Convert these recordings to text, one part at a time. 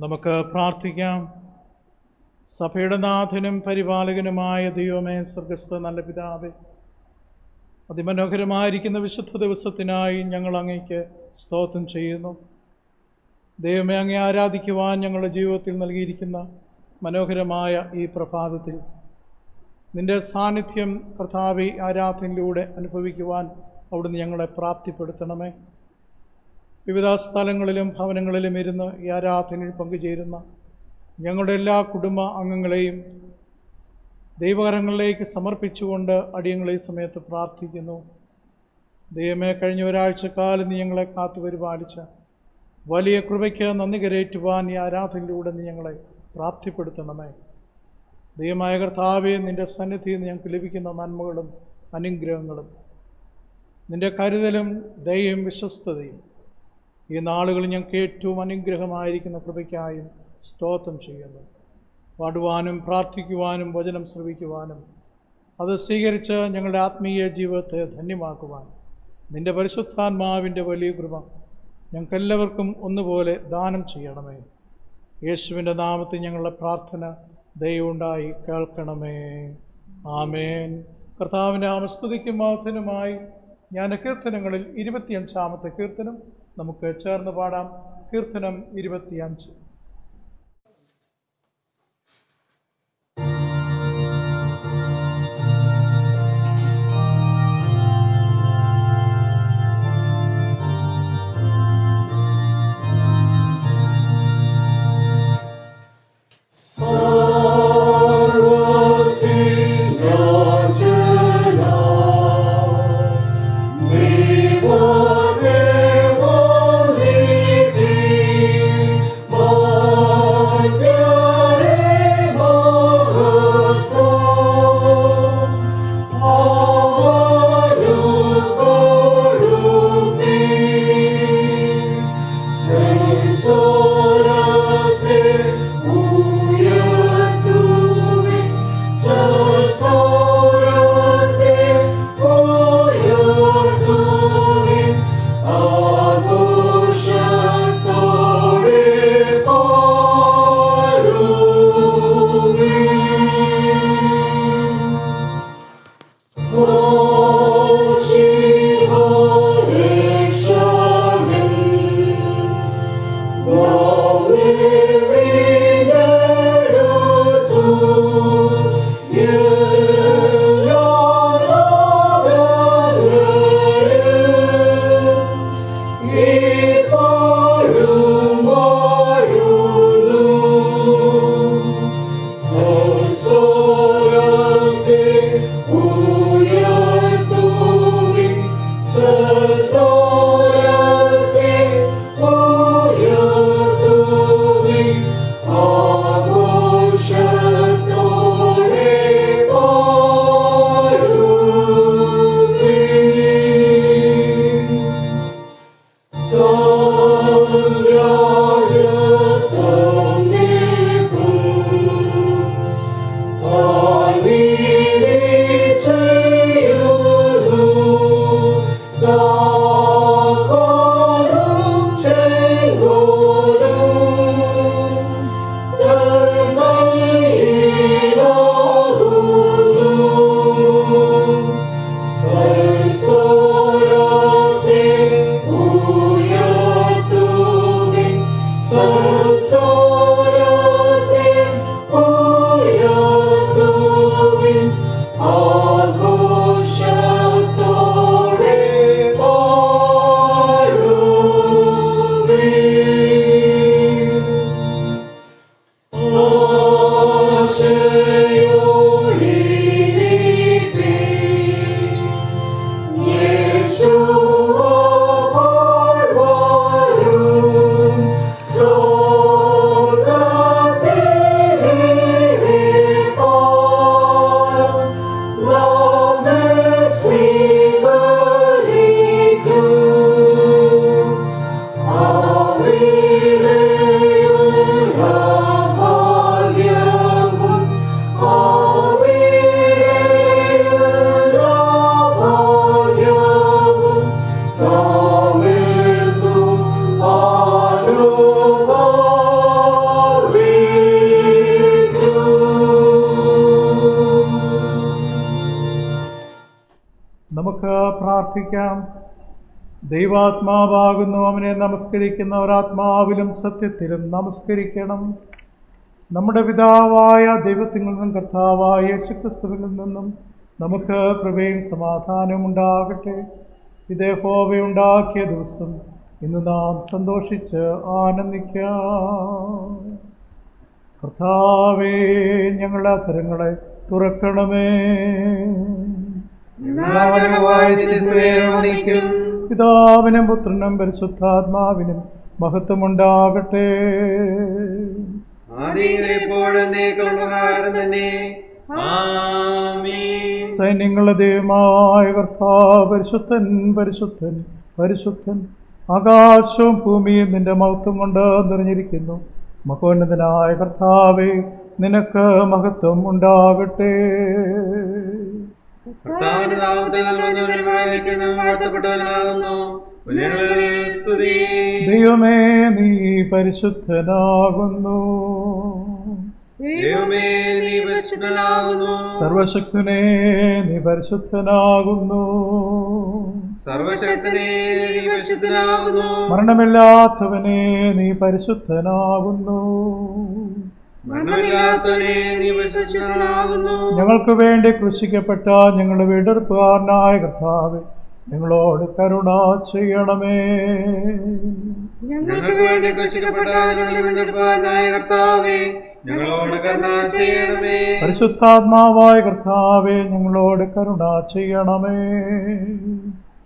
നമുക്ക് പ്രാർത്ഥിക്കാം. സഭയുടെ നാഥനും പരിപാലകനുമായ ദൈവമേ, സ്വർഗ്ഗസ്ഥ നല്ല പിതാവേ, അതിമനോഹരമായിരിക്കുന്ന വിശുദ്ധ ദിവസത്തിനായി ഞങ്ങൾ അങ്ങേക്ക് സ്തോത്രം ചെയ്യുന്നു. ദൈവമേ, അങ്ങേ ആരാധിക്കുവാൻ ഞങ്ങളുടെ ജീവിതത്തിൽ നൽകിയിരിക്കുന്ന മനോഹരമായ ഈ പ്രഭാതത്തിൽ നിൻ്റെ സാന്നിധ്യം കർത്താവേ ആരാധനയിലൂടെ അനുഭവിക്കുവാൻ അവിടുന്ന് ഞങ്ങളെ പ്രാപ്തിപ്പെടുത്തണമേ. വിവിധ സ്ഥലങ്ങളിലും ഭവനങ്ങളിലും ഇരുന്ന് ഈ ആരാധനയിൽ പങ്കുചേരുന്ന ഞങ്ങളുടെ എല്ലാ കുടുംബ അംഗങ്ങളെയും ദൈവകരങ്ങളിലേക്ക് സമർപ്പിച്ചുകൊണ്ട് അടിയങ്ങളെ ഈ സമയത്ത് പ്രാർത്ഥിക്കുന്നു. ദൈവമേ, കഴിഞ്ഞ ഒരാഴ്ചക്കാലം നീ ഞങ്ങളെ കാത്തു പരിപാലിച്ച വലിയ കൃപയ്ക്ക് നന്ദി കരേറ്റുവാൻ ഈ ആരാധനയിലൂടെ നീ ഞങ്ങളെ പ്രാപ്തിപ്പെടുത്തണമേ. ദൈവമായ കർത്താവേ, നിൻ്റെ സന്നിധിയിൽ നിന്ന് ഞങ്ങൾക്ക് ലഭിക്കുന്ന നന്മകളും അനുഗ്രഹങ്ങളും നിൻ്റെ കരുതലും ദയയും വിശ്വസ്തതയും ഈ നാളുകളിൽ ഞങ്ങൾക്ക് ഏറ്റവും അനുഗ്രഹമായിരിക്കുന്ന കൃപയ്ക്കായും സ്തോത്രം ചെയ്യുന്നു. പാടുവാനും പ്രാർത്ഥിക്കുവാനും വചനം ശ്രവിക്കുവാനും അത് സ്വീകരിച്ച് ഞങ്ങളുടെ ആത്മീയ ജീവിതത്തെ ധന്യമാക്കുവാൻ നിൻ്റെ പരിശുദ്ധാത്മാവിൻ്റെ വലിയ കൃപ ഞങ്ങൾക്കെല്ലാവർക്കും ഒന്നുപോലെ ദാനം ചെയ്യണമേ. യേശുവിൻ്റെ നാമത്തിൽ ഞങ്ങളുടെ പ്രാർത്ഥന ദയവുണ്ടായി കേൾക്കണമേ. ആമേൻ. കർത്താവിൻ്റെ നാമസ്തുതിക്കും മഹത്വത്തിനുമായി ഞാൻ കീർത്തനങ്ങളിൽ 25-ാമത്തെ കീർത്തനം നമുക്ക് ചേർന്ന് പാടാം. കീർത്തനം 25. Oh പ്രാർത്ഥിക്കാം. ദൈവാത്മാവാകുന്നു, അവനെ നമസ്കരിക്കുന്നവർ ആത്മാവിലും സത്യത്തിലും നമസ്കരിക്കണം. നമ്മുടെ പിതാവായ ദൈവത്തിൽ നിന്നും കർത്താവായ യേശുക്രിസ്തുവിൽ നിന്നും നമുക്ക് കൃപയും സമാധാനവും ഉണ്ടാകട്ടെ. ഇത് യഹോവയുണ്ടാക്കിയ ദിവസം ഇന്ന് നാം സന്തോഷിച്ച് ആനന്ദിക്കാം. കർത്താവേ, ഞങ്ങളുടെ അധരങ്ങളെ തുറക്കണമേ. പിതാവിനും പുത്രനും പരിശുദ്ധാത്മാവിനും മഹത്വമുണ്ടാകട്ടെ. സൈന്യങ്ങളുടെ ദൈവമായ കർത്താവ് പരിശുദ്ധൻ പരിശുദ്ധൻ പരിശുദ്ധൻ. ആകാശവും ഭൂമിയും നിന്റെ മഹത്വം കൊണ്ട് നിറഞ്ഞിരിക്കുന്നു. മഹോന്നതനായ കർത്താവേ, നിനക്ക് മഹത്വം ഉണ്ടാകട്ടെ. ദൈവമേ, നീ പരിശുദ്ധനാകുന്നു. സർവശക്തനേ, നീ പരിശുദ്ധനാകുന്നു. മരണമില്ലാത്തവനെ, നീ പരിശുദ്ധനാകുന്നു. ഞങ്ങൾക്ക് വേണ്ടി ക്രൂശിക്കപ്പെട്ട ഞങ്ങളുടെ വീണ്ടെടുപ്പുകാരനായ കർത്താവേ, ഞങ്ങളോട് കരുണ ചെയ്യണമേ. ഞങ്ങൾക്ക് വേണ്ടി ക്രൂശിക്കപ്പെട്ട ഞങ്ങളുടെ വീണ്ടെടുപ്പുകാരനായ കർത്താവേ, ഞങ്ങളോട് കരുണ ചെയ്യണമേ. പരിശുദ്ധാത്മാവായ കർത്താവേ, ഞങ്ങളോട് കരുണ ചെയ്യണമേ.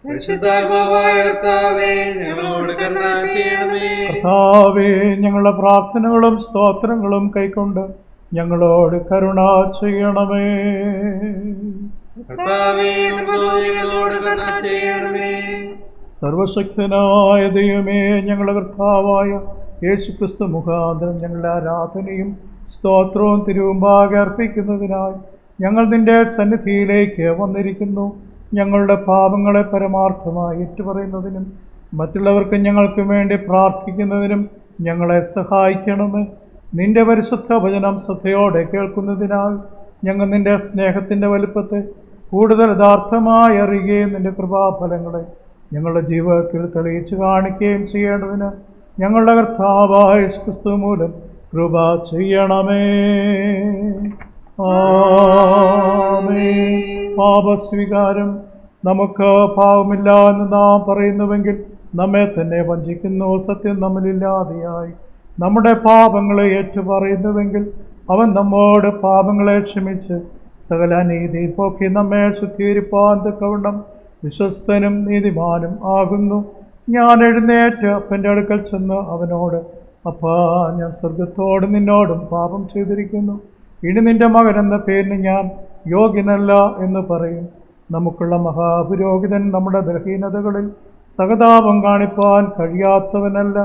പരിശുദ്ധാത്മാവായ കർത്താവേ, ഞങ്ങളോട് കരുണ ചെയ്യണമേ. കർത്താവേ, ഞങ്ങളുടെ പ്രാർത്ഥനകളും സ്തോത്രങ്ങളും കൈക്കൊണ്ട് ഞങ്ങളോട് കരുണ ചെയ്യണമേ. കർത്താവേ, ഞങ്ങളോട് കരുണ ചെയ്യണമേ. സർവശക്തനായ ദൈവമേ, ഞങ്ങളുടെ കർത്താവായ യേശുക്രിസ്തു മുഖാന്തരം ഞങ്ങളുടെ ആരാധനയും സ്തോത്രവും തിരുമുമ്പാകെ അർപ്പിക്കുന്നതിനായി ഞങ്ങൾ നിന്റെ സന്നിധിയിലേക്ക് വന്നിരിക്കുന്നു. ഞങ്ങളുടെ പാപങ്ങളെ പരമാർത്ഥമായി ഏറ്റുപറയുന്നതിനും മറ്റുള്ളവർക്ക് ഞങ്ങൾക്ക് വേണ്ടി പ്രാർത്ഥിക്കുന്നതിനും ഞങ്ങളെ സഹായിക്കണമേ. നിന്റെ പരിശുദ്ധ വചനം ശ്രദ്ധയോടെ കേൾക്കുന്നതിനാൽ ഞങ്ങൾ നിന്റെ സ്നേഹത്തിൻ്റെ വലുപ്പത്തെ കൂടുതൽ യഥാർത്ഥമായി അറിയുകയും നിന്റെ കൃപാഫലങ്ങളെ ഞങ്ങളുടെ ജീവിതത്തിൽ തെളിയിച്ച് കാണിക്കുകയും ചെയ്യേണ്ടതിന് ഞങ്ങളുടെ കർത്താവായ യേശുക്രിസ്തു മൂലം കൃപ ചെയ്യണമേ. ആമേൻ. പാപസ്വീകാരം. നമുക്ക് പാപമില്ല എന്ന് നാം പറയുന്നുവെങ്കിൽ നമ്മെ തന്നെ വഞ്ചിക്കുന്നു. സത്യം നമ്മളില്ലാതെയായി. നമ്മുടെ പാപങ്ങളെ ഏറ്റുപറയുന്നുവെങ്കിൽ അവൻ നമ്മോട് പാപങ്ങളെ ക്ഷമിച്ച് സകല നീതി പോക്കി നമ്മെ ശുദ്ധീകരിപ്പാൻ തക്കവണ്ണം വിശ്വസ്തനും നീതിമാനും ആകുന്നു. ഞാൻ എഴുന്നേറ്റ് അപ്പൻ്റെ അടുക്കൽ ചെന്ന് അവനോട്, അപ്പാ, ഞാൻ സ്വർഗത്തോട് നിന്നോടും പാപം ചെയ്തിരിക്കുന്നു. ഇനി നിന്റെ മകൻ എന്ന പേരിന് ഞാൻ യോഗ്യനല്ല എന്ന് പറയും. നമുക്കുള്ള മഹാപുരോഹിതൻ നമ്മുടെ ബലഹീനതകളിൽ സഹതാപം കാണിപ്പാൻ കഴിയാത്തവനല്ല.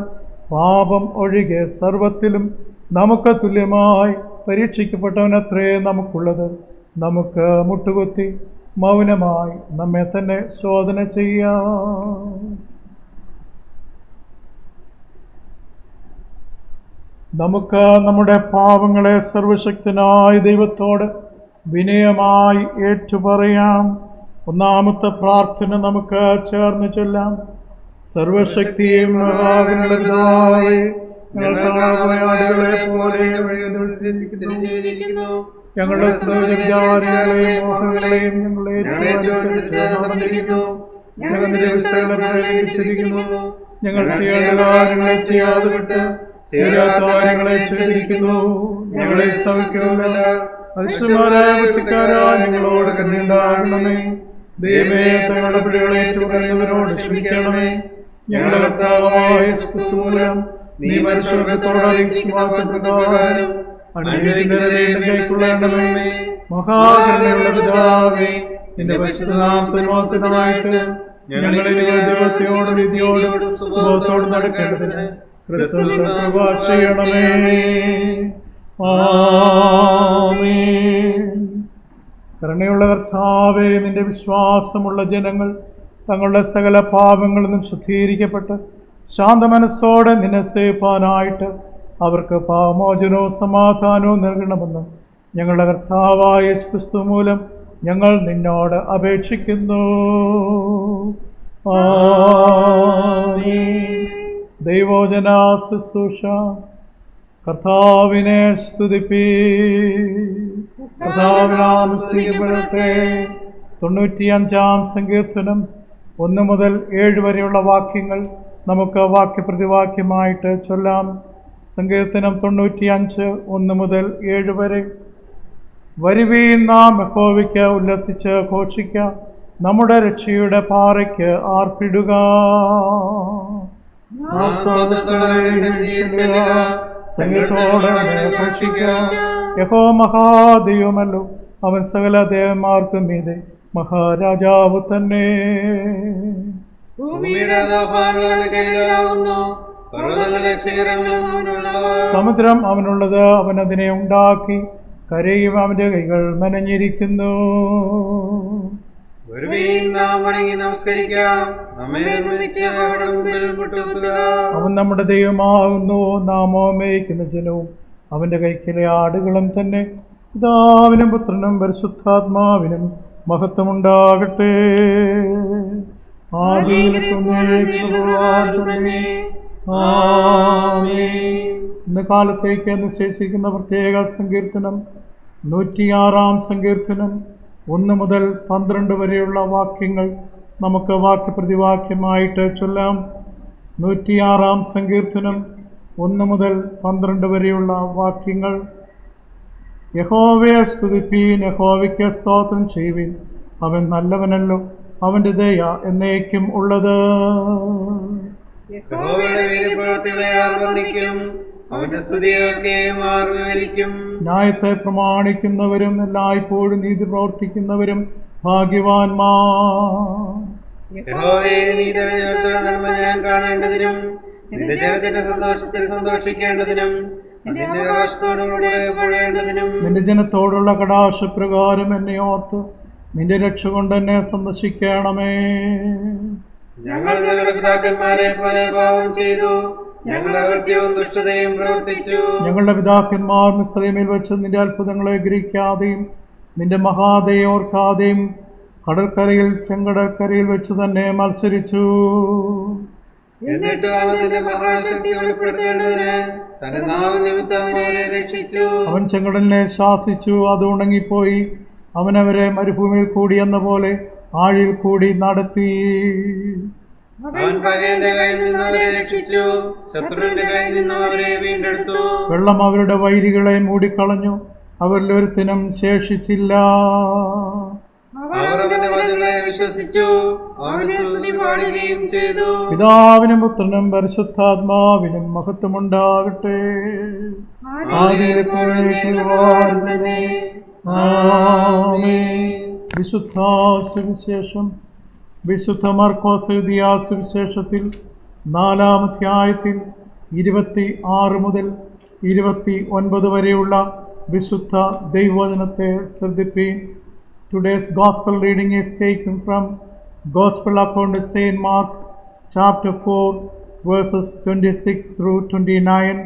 പാപം ഒഴികെ സർവത്തിലും നമുക്ക് തുല്യമായി പരീക്ഷിക്കപ്പെട്ടവനത്രേ നമുക്കുള്ളത്. നമുക്ക് മുട്ടുകുത്തി മൗനമായി നമ്മെ തന്നെ ശോധന ചെയ്യാം. നമുക്ക് നമ്മുടെ പാപങ്ങളെ സർവശക്തനായ ദൈവത്തോട് വിനയമായി ഏറ്റുപറയാം. ഒന്നാമത്തെ പ്രാർത്ഥന നമുക്ക് ചേർന്ന് ചൊല്ലാം. സർവശക്തിയും പിതാവേ, ഞങ്ങളുടെ സകലവിചാരങ്ങളെയും മോഹങ്ങളെയും ഞങ്ങൾ ചെയ്യേണ്ട കാര്യങ്ങളെ ചെയ്യാതെ വിട്ട് ചെയ്യാത്ത കാര്യങ്ങളെ ചെയ്തിരിക്കുന്നു. ഞങ്ങളെ സഹിക്കുന്നില്ല. അതിശയമായ കുറ്റക്കാരായ ഞങ്ങളോട് കരുണയുണ്ടാകണമേ. ദൈവമേ, തങ്ങളുടെ പിഴകളെ ഏറ്റുപറയുന്നവരോട് ക്ഷമിക്കണമേ. ഞങ്ങളുടെ കർത്താവായ യേശുക്രിസ്തു മൂലം നീ മനുഷ്യവർഗത്തോട് പ്രകാരം കൈക്കൊള്ളണമേ. മഹാകരുണയുള്ള പിതാവേ, നിന്റെ പരിശുദ്ധനാമത്തിനായിട്ട് ഞങ്ങളിൽ ദൈവത്തോടും വിധിയോടും സുഖത്തോടും നടക്കേണ്ടതിന് ക്രിസ്തുവിൽ കൃപ ചെയ്യണമേ. ആമേൻ. കരുണയുള്ള കർത്താവേ, നിന്റെ വിശ്വാസമുള്ള ജനങ്ങൾ തങ്ങളുടെ സകല പാപങ്ങളിൽ നിന്നും ശുദ്ധീകരിക്കപ്പെട്ട് ശാന്തമനസ്സോടെ നിന്നെ സേവിപ്പാനായിട്ട് അവർക്ക് പാപമോചനവും സമാധാനവും നൽകണമെന്ന് ഞങ്ങളുടെ കർത്താവായ യേശുക്രിസ്തു മൂലം ഞങ്ങൾ നിന്നോട് അപേക്ഷിക്കുന്നു. ആമേൻ. ദൈവോജന ശുശ്രൂഷ. കർത്താവിനെ സ്തുതിപ്പീ. കർത്താവിനാം സ്തുതിക്കപ്പെടട്ടെ. 95-ാം സങ്കീർത്തനം 1 മുതൽ 7 വരെയുള്ള വാക്യങ്ങൾ നമുക്ക് വാക്യപ്രതിവാക്യമായിട്ട് ചൊല്ലാം. സങ്കീർത്തനം 95, 1 മുതൽ 7 വരെ. വരുവീൻ, നാം യഹോവയ്ക്ക് ഉല്ലസിച്ച് ഘോഷിക്കുക, നമ്മുടെ രക്ഷയുടെ പാറയ്ക്ക് ആർപ്പിടുക. സംഗീതത്തോടെ ഘോഷിക്കുക. യഹോവ മഹാദൈവമല്ലോ, അവൻ സകല ദേവന്മാർക്കും മീതെ മഹാരാജാവ് തന്നെ. സമുദ്രം അവനുള്ളത്, അവൻ അതിനെ ഉണ്ടാക്കി. കരയും അവന്റെ കൈകൾ മെനഞ്ഞിരിക്കുന്നു. അവൻ നമ്മുടെ ദൈവമാകുന്നു, നാം മേയ്ക്കുന്ന ജനവും അവന്റെ കൈക്കിലെ ആടുകളും തന്നെ. പിതാവിനും പുത്രനും പരിശുദ്ധാത്മാവിനും മഹത്വമുണ്ടാകട്ടെ. ഇന്ന് കാലത്തേക്ക് നിശ്ചയിച്ചിരിക്കുന്ന പ്രത്യേക സങ്കീർത്തനം 106-ാം സങ്കീർത്തനം 1 മുതൽ 12 വരെയുള്ള വാക്യങ്ങൾ നമുക്ക് വാക്യപ്രതിവാക്യമായിട്ട് ചൊല്ലാം. 106-ാം സങ്കീർത്തനം 1 മുതൽ 12 വരെയുള്ള വാക്യങ്ങൾ. യഹോവയെ സ്തുതിപ്പീൻ, യഹോവയ്ക്ക് സ്തോത്രം ചെയ്യുവിൻ, അവൻ നല്ലവനല്ലോ, അവന്റെ ദയ എന്നേക്കും ഉള്ളത്. ന്യായത്തെ പ്രമാണിക്കുന്നവരും എല്ലായ്പ്പോഴും നീതി പ്രവർത്തിക്കുന്നവരും ഭാഗ്യവാന്മാർ. നിന്റെ ജനത്തോടുള്ള കടാശപ്രകാരം എന്നെ ഓർത്ത് നിന്റെ രക്ഷ കൊണ്ട് എന്നെ സന്ദർശിക്കണമേ. ഞങ്ങൾ ഞങ്ങളുടെ പിതാക്കന്മാരെ പോലെ പാപം ചെയ്തു, ഞങ്ങളുടെ അകൃത്യവും ദുഷ്ടതയും പ്രവർത്തിച്ചു. ഞങ്ങളുടെ പിതാക്കന്മാർ മിസ്രയീമിൽ വെച്ച് നിന്റെ അത്ഭുതങ്ങളെ ഗ്രഹിക്കാതെയും നിന്റെ മഹാദയെ ഓർക്കാതെയും കടൽക്കരയിൽ ചെങ്കടൽക്കരയിൽ വെച്ച് തന്നെ മത്സരിച്ചു. എന്നിട്ടും അവൻ തന്റെ മഹാശക്തി വെളിപ്പെടുത്തേണ്ടതിന് തന്റെ നാമനിമിത്തം അവരെ രക്ഷിച്ചു. അവൻ ചെങ്കടലിനെ ശാസിച്ചു, അത് ഉണങ്ങിപ്പോയി. അവനവരെ മരുഭൂമിയിൽ കൂടി എന്ന പോലെ ആഴിൽ കൂടി നടത്തി. അവൻ പകയുടെ കയ്യിൽ നിന്ന് അവരെ രക്ഷിച്ചു, ശത്രുവിന്റെ കയ്യിൽ നിന്ന് അവരെ വീണ്ടെടുത്തു. വെള്ളം അവരുടെ വൈരികളെ മൂടിക്കളഞ്ഞു, അവരിൽ ഒരുത്തിനും ശേഷിച്ചില്ല. അവർ അവന്റെ വചനങ്ങളെ വിശ്വസിച്ചു, അവനെ സ്തുതി പാടുകയും ചെയ്തു. പിതാവിനും പുത്രനും പരിശുദ്ധാത്മാവിനും മഹത്വമുണ്ടാകട്ടെ. വിശുദ്ധ സുവിശേഷം. വിശുദ്ധ മർക്കോസ് എഴുതിയ സുവിശേഷത്തിൽ 4-ാം അധ്യായത്തിൽ 26 മുതൽ 29 വരെയുള്ള വിശുദ്ധ ദൈവവചനത്തെ ശ്രദ്ധിപ്പീൻ. Today's gospel reading is taken from Gospel according to Saint Mark, chapter 4, verses 26 through 29.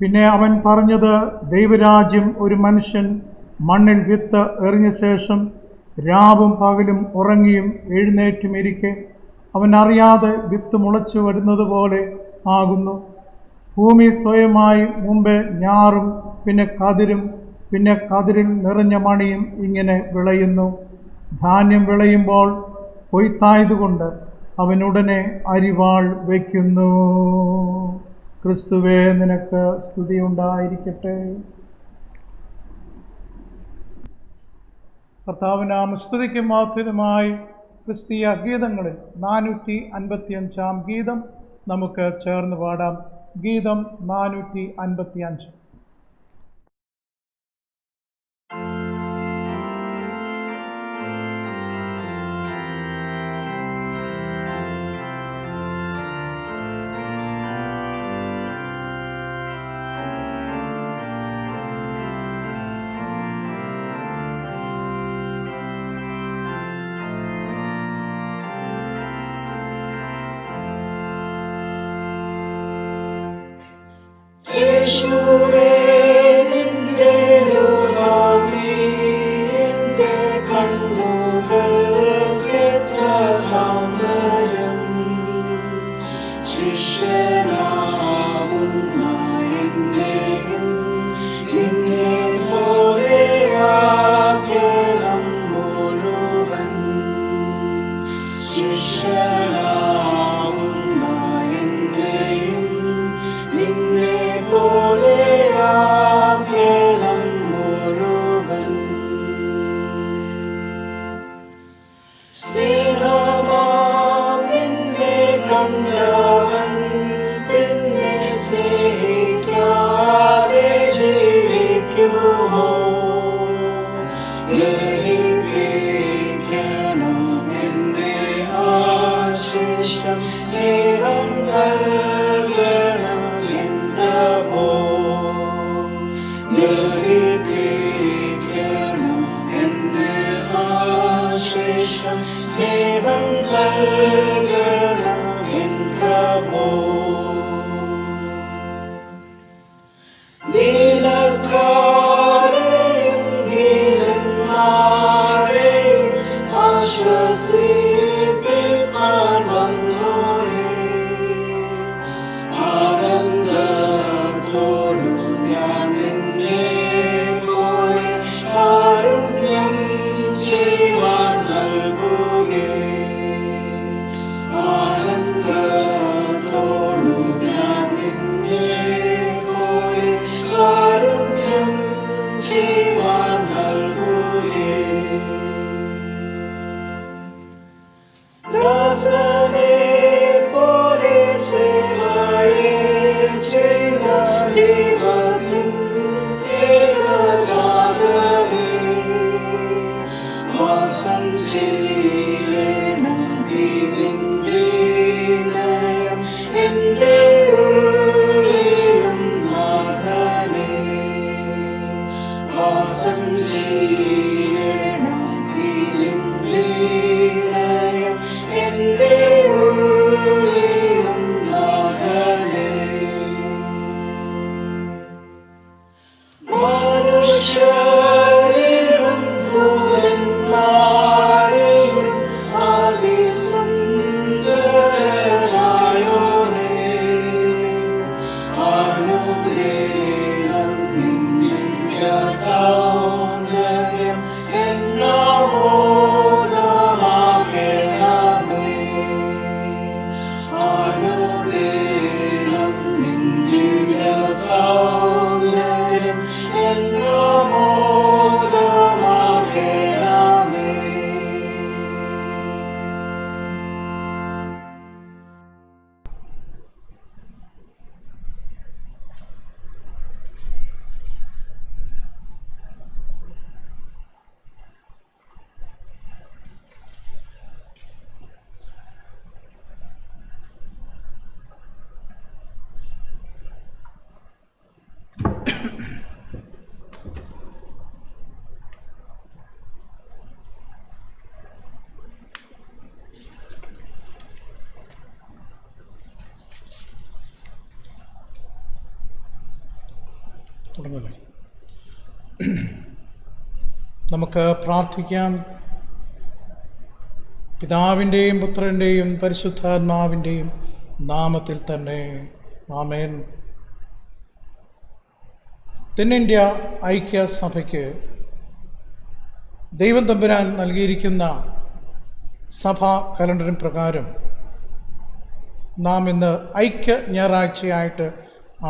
പിന്നെ അവൻ പറഞ്ഞത്, ദൈവരാജ്യം ഒരു മനുഷ്യൻ മണ്ണിൽ വിത്ത് എറിഞ്ഞ ശേഷം രാവും പകലും ഉറങ്ങിയും എഴുന്നേറ്റും ഇരിക്കെ അവൻ അറിയാതെ വിത്ത് മുളച്ചു വരുന്നത് പോലെ ആകുന്നു. ഭൂമി സ്വയമായി മുമ്പേ ഞാറും പിന്നെ കതിരും പിന്നെ കതിരിൽ നിറഞ്ഞ മണിയും ഇങ്ങനെ വിളയുന്നു. ധാന്യം വിളയുമ്പോൾ കൊയ്ത്തായതുകൊണ്ട് അവനുടനെ അരിവാൾ വയ്ക്കുന്നു. ക്രിസ്തുവേ, നിനക്ക് സ്തുതി ഉണ്ടായിരിക്കട്ടെ. കർത്താവിനാം സ്തുതിക്കും മഹത്വത്തിനുമായി ക്രിസ്തീയ ഗീതങ്ങളിൽ 455-ാം ഗീതം നമുക്ക് ചേർന്ന് പാടാം. ഗീതം 455. യേശുവേ നിന്റെ ലോകമേ, നിന്റെ സ്നേഹിക്കാതെ ജീവിക്കുമോ? ഗ്രഹിപ്പിക്കണം എന്നെ ആശിഷം സ്നേഹം നൽകണം എൻ പ്രഭോ. ഗ്രഹിപ്പിക്കണം എന്നെ ആശിഷം സ്നേഹം നൽകണം എൻ പ്രഭോ. ദീനക്കാരെയും ഹീനന്മാരെയും ആശ്വസിപ്പിപ്പാൻ വന്നോരേ, ആനന്ദത്തോടു ഞാൻ നിന്നെ പോലെ കാരുണ്യം ചെയ്യുവാൻ നൽകുകേ. ആനന്ദത്തോടു ഞാൻ നിന്നെ പോലെ കാരുണ്യം ചെയ്യുവാൻ നൽകുകേ. ദാസനെ പോലെ സേവയെ ചെയ്ത ദൈവത്തിൻ ഏകജാതനേ, വാസം ചെയ്യണം ഇതിന്റെ നയം എന്റെ ഉള്ളിലും നാഥനേ. വാസം ചെയ്യണം ഇതിന്റെ നയം എന്റെ ഉള്ളിലും നാഥനേ. മനുഷ്യരിലും ദൂതന്മാരെയും അതിസുന്ദരനായോനേ, അനുഗ്രഹം നിന്നിയ സൗന്ദര്യം എന്നോദമാകണമേ. അനുഗ്രഹം നിന്നിയ സൗന്ദര്യം എന്നോദമാകണമേ. തുടങ്ങല്ലേ? നമുക്ക് പ്രാർത്ഥിക്കാം. പിതാവിൻ്റെയും പുത്രൻ്റെയും പരിശുദ്ധാത്മാവിൻ്റെയും നാമത്തിൽ തന്നെ ആമേൻ. തെന്നിന്ത്യ ഐക്യസഭയ്ക്ക് ദൈവം തമ്പുരാൻ നൽകിയിരിക്കുന്ന സഭാ കലണ്ടറിൻ പ്രകാരം നാം ഇന്ന് ഐക്യ ഞായറാഴ്ചയായിട്ട്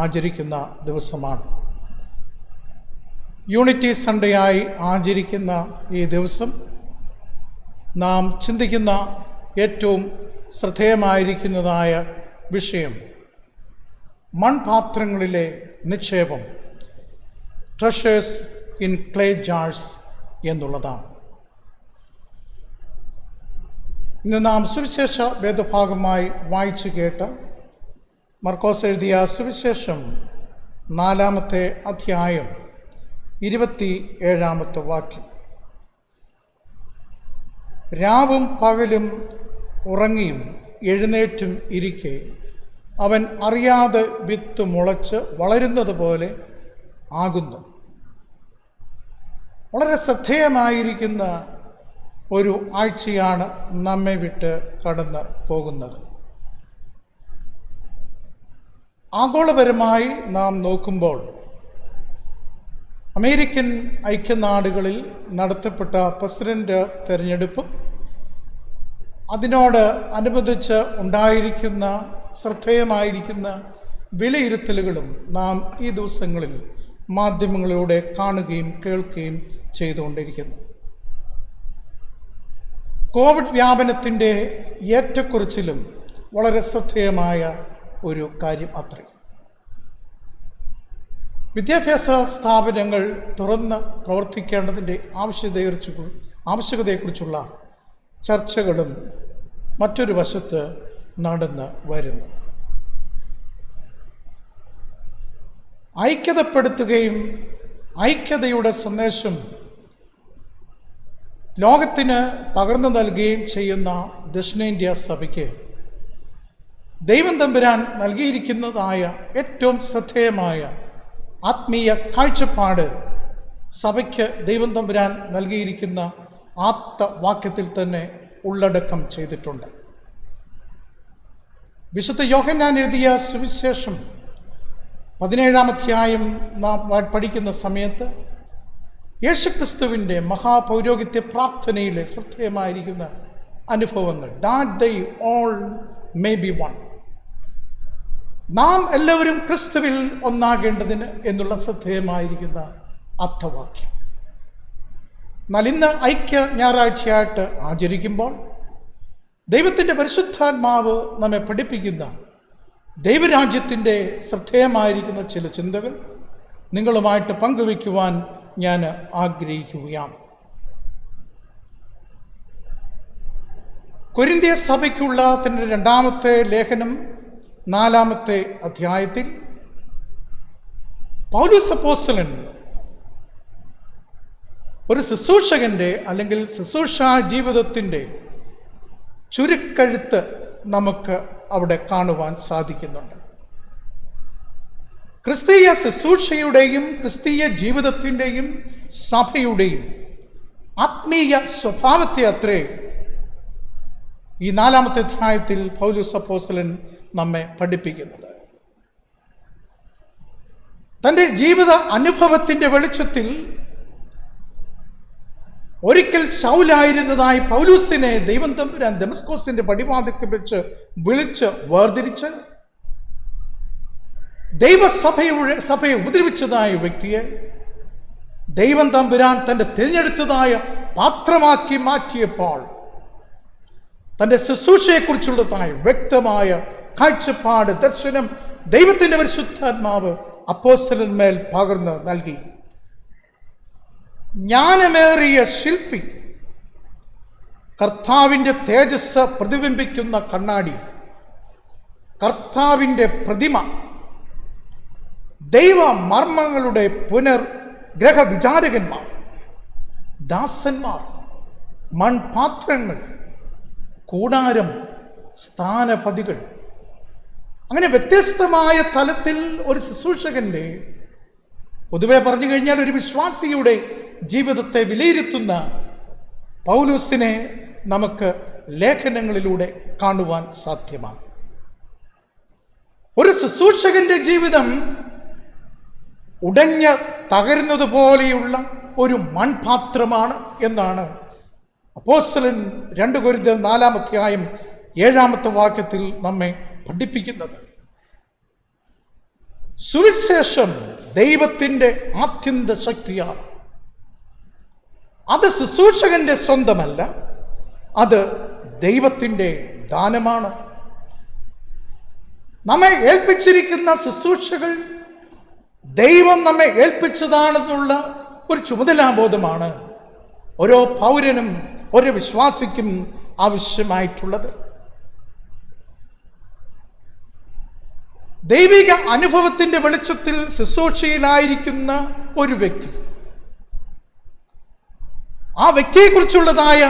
ആചരിക്കുന്ന ദിവസമാണ്. യൂണിറ്റി സൺഡേയായി ആചരിക്കുന്ന ഈ ദിവസം നാം ചിന്തിക്കുന്ന ഏറ്റവും ശ്രദ്ധേയമായിരിക്കുന്നതായ വിഷയം മൺപാത്രങ്ങളിലെ നിക്ഷേപം, ട്രഷേഴ്സ് ഇൻ ക്ലേ ജാർസ് എന്നുള്ളതാണ്. ഇന്ന് നാം സുവിശേഷ വേദഭാഗമായി വായിച്ചു കേട്ട മർക്കോസ് എഴുതിയ സുവിശേഷം 4-ാമത്തെ അധ്യായം 27-ാമത്തെ വാക്യം. രാവും പകലും ഉറങ്ങിയും എഴുന്നേറ്റും ഇരിക്കെ അവൻ അറിയാതെ വിത്ത് മുളച്ച് വളരുന്നത് പോലെ ആകുന്നു. വളരെ ശ്രദ്ധേയമായിരിക്കുന്ന ഒരു ആഴ്ചയാണ് നമ്മെ വിട്ട് കടന്ന് പോകുന്നത്. ആഗോളപരമായി നാം നോക്കുമ്പോൾ അമേരിക്കൻ ഐക്യനാടുകളിൽ നടത്തപ്പെട്ട പ്രസിഡന്റ് തെരഞ്ഞെടുപ്പും അതിനോട് അനുബന്ധിച്ച് ഉണ്ടായിരിക്കുന്ന ശ്രദ്ധേയമായിരിക്കുന്ന വിലയിരുത്തലുകളും നാം ഈ ദിവസങ്ങളിൽ മാധ്യമങ്ങളിലൂടെ കാണുകയും കേൾക്കുകയും ചെയ്തുകൊണ്ടിരിക്കുന്നു. കോവിഡ് വ്യാപനത്തിൻ്റെ ഏറ്റക്കുറച്ചിലും വളരെ ശ്രദ്ധേയമായ ഒരു കാര്യം അത്രേ. വിദ്യാഭ്യാസ സ്ഥാപനങ്ങൾ തുറന്ന് പ്രവർത്തിക്കേണ്ടതിൻ്റെ ആവശ്യകതയെക്കുറിച്ചുള്ള ചർച്ചകളും മറ്റൊരു വശത്ത് നടന്ന് വരുന്നു. ഐക്യതപ്പെടുത്തുകയും ഐക്യതയുടെ സന്ദേശം ലോകത്തിന് പകർന്നു നൽകുകയും ചെയ്യുന്ന ദക്ഷിണേന്ത്യ സഭയ്ക്ക് ദൈവം തമ്പുരാൻ നൽകിയിരിക്കുന്നതായ ഏറ്റവും ശ്രദ്ധേയമായ ആത്മീയ കാഴ്ചപ്പാട് സഭയ്ക്ക് ദൈവം തമ്പുരാൻ നൽകിയിരിക്കുന്ന ആപ്തവാക്യത്തിൽ തന്നെ ഉള്ളടക്കം ചെയ്തിട്ടുണ്ട്. വിശുദ്ധ യോഹന്നാൻ എഴുതിയ സുവിശേഷം 17-ാം അധ്യായം നാം പഠിക്കുന്ന സമയത്ത് യേശുക്രിസ്തുവിൻ്റെ മഹാപൗരോഹിത്യ പ്രാർത്ഥനയിലെ ശ്രദ്ധേയമായിരിക്കുന്ന അനുഭവങ്ങൾ, ദാറ്റ് ദൈ ഓൾ മേ ബി വൺ, നാം എല്ലാവരും ക്രിസ്തുവിൽ ഒന്നാകേണ്ടതിന് എന്നുള്ള ശ്രദ്ധേയമായിരിക്കുന്ന അർത്ഥവാക്യം. എന്നാൽ ഇന്ന് ഐക്യ ഞായറാഴ്ചയായിട്ട് ആചരിക്കുമ്പോൾ ദൈവത്തിൻ്റെ പരിശുദ്ധാത്മാവ് നമ്മെ പഠിപ്പിക്കുന്ന ദൈവരാജ്യത്തിൻ്റെ ശ്രദ്ധേയമായിരിക്കുന്ന ചില ചിന്തകൾ നിങ്ങളുമായിട്ട് പങ്കുവയ്ക്കുവാൻ ഞാൻ ആഗ്രഹിക്കുകയാണ്. കൊരിന്ത്യർ സഭയ്ക്കുള്ള തൻ്റെ 2-ാമത്തെ ലേഖനം 4-ാമത്തെ അധ്യായത്തിൽ പൗലോസ് അപ്പോസ്തലൻ ഒരു ശുശ്രൂഷകൻ്റെ അല്ലെങ്കിൽ ശുശ്രൂഷാ ജീവിതത്തിൻ്റെ ചുരുക്കെഴുത്ത് നമുക്ക് അവിടെ കാണുവാൻ സാധിക്കുന്നുണ്ട്. ക്രിസ്തീയ ശുശ്രൂഷയുടെയും ക്രിസ്തീയ ജീവിതത്തിൻ്റെയും സഭയുടെയും ആത്മീയ സ്വഭാവത്തെ അത്രേ ഈ 4-ാമത്തെ അധ്യായത്തിൽ പൗലോസ് അപ്പോസ്തലൻ നമ്മെ പഠിപ്പിക്കുന്നത്. തൻ്റെ ജീവിത അനുഭവത്തിൻ്റെ വെളിച്ചത്തിൽ ഒരിക്കൽ ശൗലായിരുന്നതായി പൗലൂസിനെ ദൈവം തമ്പുരാൻ ദമസ്കോസിന്റെ പടിവാതിൽക്ക് വെച്ച് വിളിച്ച് വേർതിരിച്ച് സഭയെ ഉപദ്രവിച്ചതായ വ്യക്തിയെ ദൈവം തമ്പുരാൻ തൻ്റെ തിരഞ്ഞെടുത്തതായ പാത്രമാക്കി മാറ്റിയപ്പോൾ തൻ്റെ ശുശ്രൂഷയെക്കുറിച്ചുള്ളതായ വ്യക്തമായ കാഴ്ചപ്പാട്, ദർശനം ദൈവത്തിൻ്റെ പരിശുദ്ധാത്മാവ് അപ്പോസ്തലന്മേൽ പകർന്ന് നൽകി. ജ്ഞാനമേറിയ ശില്പി, കർത്താവിൻ്റെ തേജസ് പ്രതിബിംബിക്കുന്ന കണ്ണാടി, കർത്താവിൻ്റെ പ്രതിമ, ദൈവ മർമ്മങ്ങളുടെ പുനർഗ്രഹവിചാരകന്മാർ, ദാസന്മാർ, മൺപാത്രങ്ങൾ, കൂടാരം, സ്ഥാനപതികൾ, അങ്ങനെ വ്യത്യസ്തമായ തലത്തിൽ ഒരു ശുശ്രൂഷകന്റെ, പൊതുവെ പറഞ്ഞു കഴിഞ്ഞാൽ ഒരു വിശ്വാസിയുടെ ജീവിതത്തെ വിലയിരുത്തുന്ന പൗലൂസിനെ നമുക്ക് ലേഖനങ്ങളിലൂടെ കാണുവാൻ സാധ്യമാണ്. ഒരു ശുശ്രൂഷകന്റെ ജീവിതം ഉടഞ്ഞ് തകരുന്നതുപോലെയുള്ള ഒരു മൺപാത്രമാണ് എന്നാണ് അപ്പോസ്തലൻ 2 കൊരിന്ത്യർ 4-ാം അധ്യായം 7-ാമത്തെ വാക്യത്തിൽ നമ്മെ പഠിപ്പിക്കുന്നത്. സുവിശേഷം ദൈവത്തിൻ്റെ ആത്യന്ത ശക്തിയാണ്. അത് ശുശ്രൂഷകന്റെ സ്വന്തമല്ല, അത് ദൈവത്തിൻ്റെ ദാനമാണ്. നമ്മെ ഏൽപ്പിച്ചിരിക്കുന്ന ശുശ്രൂഷകൾ ദൈവം നമ്മെ ഏൽപ്പിച്ചതാണെന്നുള്ള ഒരു ചുമതലാബോധമാണ് ഓരോ പൗരനും ഓരോ വിശ്വാസിക്കും ആവശ്യമായിട്ടുള്ളത്. ദൈവിക അനുഭവത്തിൻ്റെ വെളിച്ചത്തിൽ ശുശ്രൂഷയിലായിരിക്കുന്ന ഒരു വ്യക്തി, ആ വ്യക്തിയെക്കുറിച്ചുള്ളതായ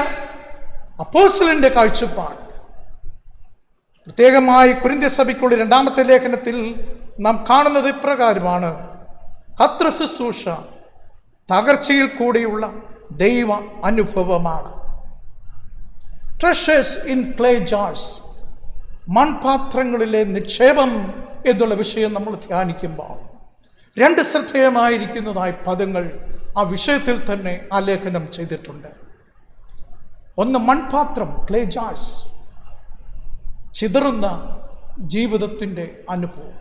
അപ്പോസ്തലന്റെ കാഴ്ചപ്പാട് പ്രത്യേകമായി കൊരിന്ത്യ സഭയ്ക്കുള്ള 2-ാമത്തെ ലേഖനത്തിൽ നാം കാണുന്നത് ഇപ്രകാരമാണ്: കർത്തൃ ശുശ്രൂഷ തകർച്ചയിൽ കൂടിയുള്ള ദൈവ അനുഭവമാണ്. ട്രഷേഴ്സ് ഇൻ ക്ലേ ജാർസ്, മൺപാത്രങ്ങളിലെ നിക്ഷേപം എന്നുള്ള വിഷയം നമ്മൾ ധ്യാനിക്കുമ്പോൾ 2 ശ്രദ്ധേയമായിരിക്കുന്നതായ പദങ്ങൾ ആ വിഷയത്തിൽ തന്നെ ആലേഖനം ചെയ്തിട്ടുണ്ട്. ഒന്ന് മൺപാത്രം, ക്ലേ ജാർസ്, ചിതറുന്ന ജീവിതത്തിൻ്റെ അനുഭവം.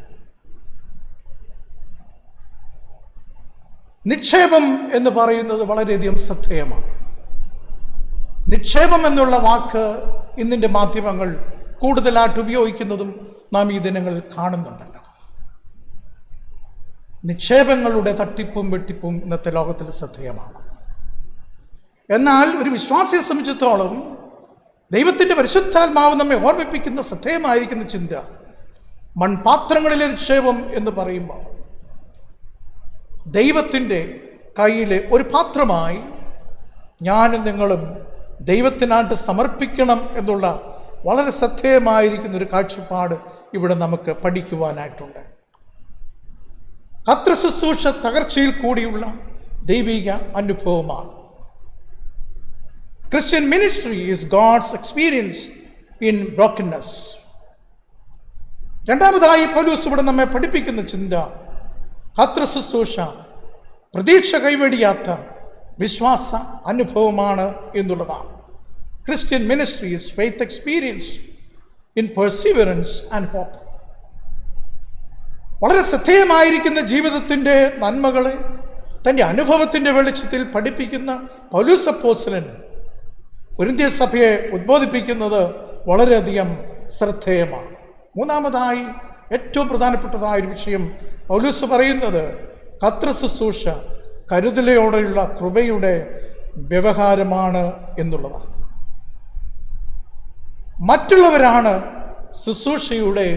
നിക്ഷേപം എന്ന് പറയുന്നത് വളരെയധികം ശ്രദ്ധേയമാണ്. നിക്ഷേപം എന്നുള്ള വാക്ക് ഇന്നിൻ്റെ മാധ്യമങ്ങൾ കൂടുതലായിട്ട് ഉപയോഗിക്കുന്നതും നാം ഈ ദിനങ്ങളിൽ കാണുന്നുണ്ടല്ലോ. നിക്ഷേപങ്ങളുടെ തട്ടിപ്പും വെട്ടിപ്പും ഇന്നത്തെ ലോകത്തിൽ ശ്രദ്ധേയമാണ്. എന്നാൽ ഒരു വിശ്വാസിയെ സംബന്ധിച്ചിടത്തോളം ദൈവത്തിൻ്റെ പരിശുദ്ധാത്മാവ് നമ്മെ ഓർമ്മിപ്പിക്കുന്ന ശ്രദ്ധേയമായിരിക്കുന്ന ചിന്ത മൺപാത്രങ്ങളിലെ നിക്ഷേപം എന്ന് പറയുമ്പോൾ ദൈവത്തിൻ്റെ കയ്യിലെ ഒരു പാത്രമായി ഞാനും നിങ്ങളും ദൈവത്തിനായിട്ട് സമർപ്പിക്കണം എന്നുള്ള വളരെ ശ്രദ്ധേയമായിരിക്കുന്ന ഒരു കാഴ്ചപ്പാട് ഇവിടെ നമുക്ക് പഠിക്കുവാനായിട്ടുണ്ട്. കർത്തൃശുശ്രൂഷ തകർച്ചയിൽ കൂടിയുള്ള ദൈവിക അനുഭവമാണ്. Christian ministry is God's experience in brokenness. രണ്ടാമതായി പൗലോസ് ഇവിടെ നമ്മെ പഠിപ്പിക്കുന്ന ചിന്ത കർത്തൃശുശ്രൂഷ പ്രതീക്ഷ കൈവെടിയാത്ത വിശ്വാസ അനുഭവമാണ് എന്നുള്ളതാണ്. Christian ministry is faith experience in perseverance and hope. വളരെ ശ്രദ്ധേയമായിരിക്കുന്ന ജീവിതത്തിൻ്റെ നന്മകളെ തൻ്റെ അനുഭവത്തിൻ്റെ വെളിച്ചത്തിൽ പഠിപ്പിക്കുന്ന പൗലോസ് അപ്പോസ്തലൻ കൊരിന്ത്യ സഭയെ ഉദ്ബോധിപ്പിക്കുന്നത് വളരെയധികം ശ്രദ്ധേയമാണ്. മൂന്നാമതായി ഏറ്റവും പ്രധാനപ്പെട്ടതായ ഒരു വിഷയം പൗലോസ് പറയുന്നത് കർത്തൃശുശ്രൂഷ കരുതലോടെയുള്ള കൃപയുടെ വ്യവഹാരമാണ് എന്നുള്ളതാണ്. മറ്റുള്ളവരാണ് ശുശ്രൂഷയുടെ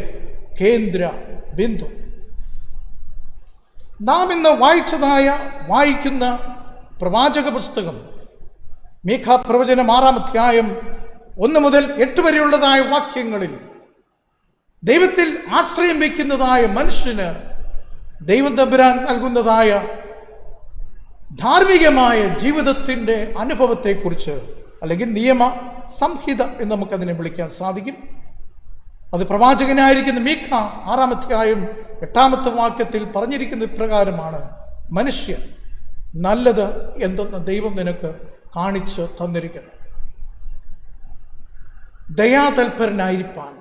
കേന്ദ്ര ബിന്ദു. നാം ഇന്ന് വായിക്കുന്ന പ്രവാചക പുസ്തകം മീഖാ പ്രവചനം 6-ാം അധ്യായം 1 മുതൽ 8 വരെയുള്ളതായ വാക്യങ്ങളിൽ ദൈവത്തിൽ ആശ്രയം വയ്ക്കുന്നതായ മനുഷ്യന് ദൈവം തമ്പുരാൻ നൽകുന്നതായ ധാർമ്മികമായ ജീവിതത്തിൻ്റെ അനുഭവത്തെക്കുറിച്ച്, അല്ലെങ്കിൽ നിയമ സംഹിത എന്ന് നമുക്കതിനെ വിളിക്കാൻ സാധിക്കും. അത് പ്രവാചകനായിരിക്കുന്ന മീഖാ 6-ാം അധ്യായം 8-ാമത്തെ വാക്യത്തിൽ പറഞ്ഞിരിക്കുന്ന ഇപ്രകാരമാണ്: മനുഷ്യൻ നല്ലത് എന്തെന്ന് ദൈവം നിനക്ക് കാണിച്ചു തന്നിരിക്കുന്നു. ദയാതൽപരനായിരിക്കാൻ,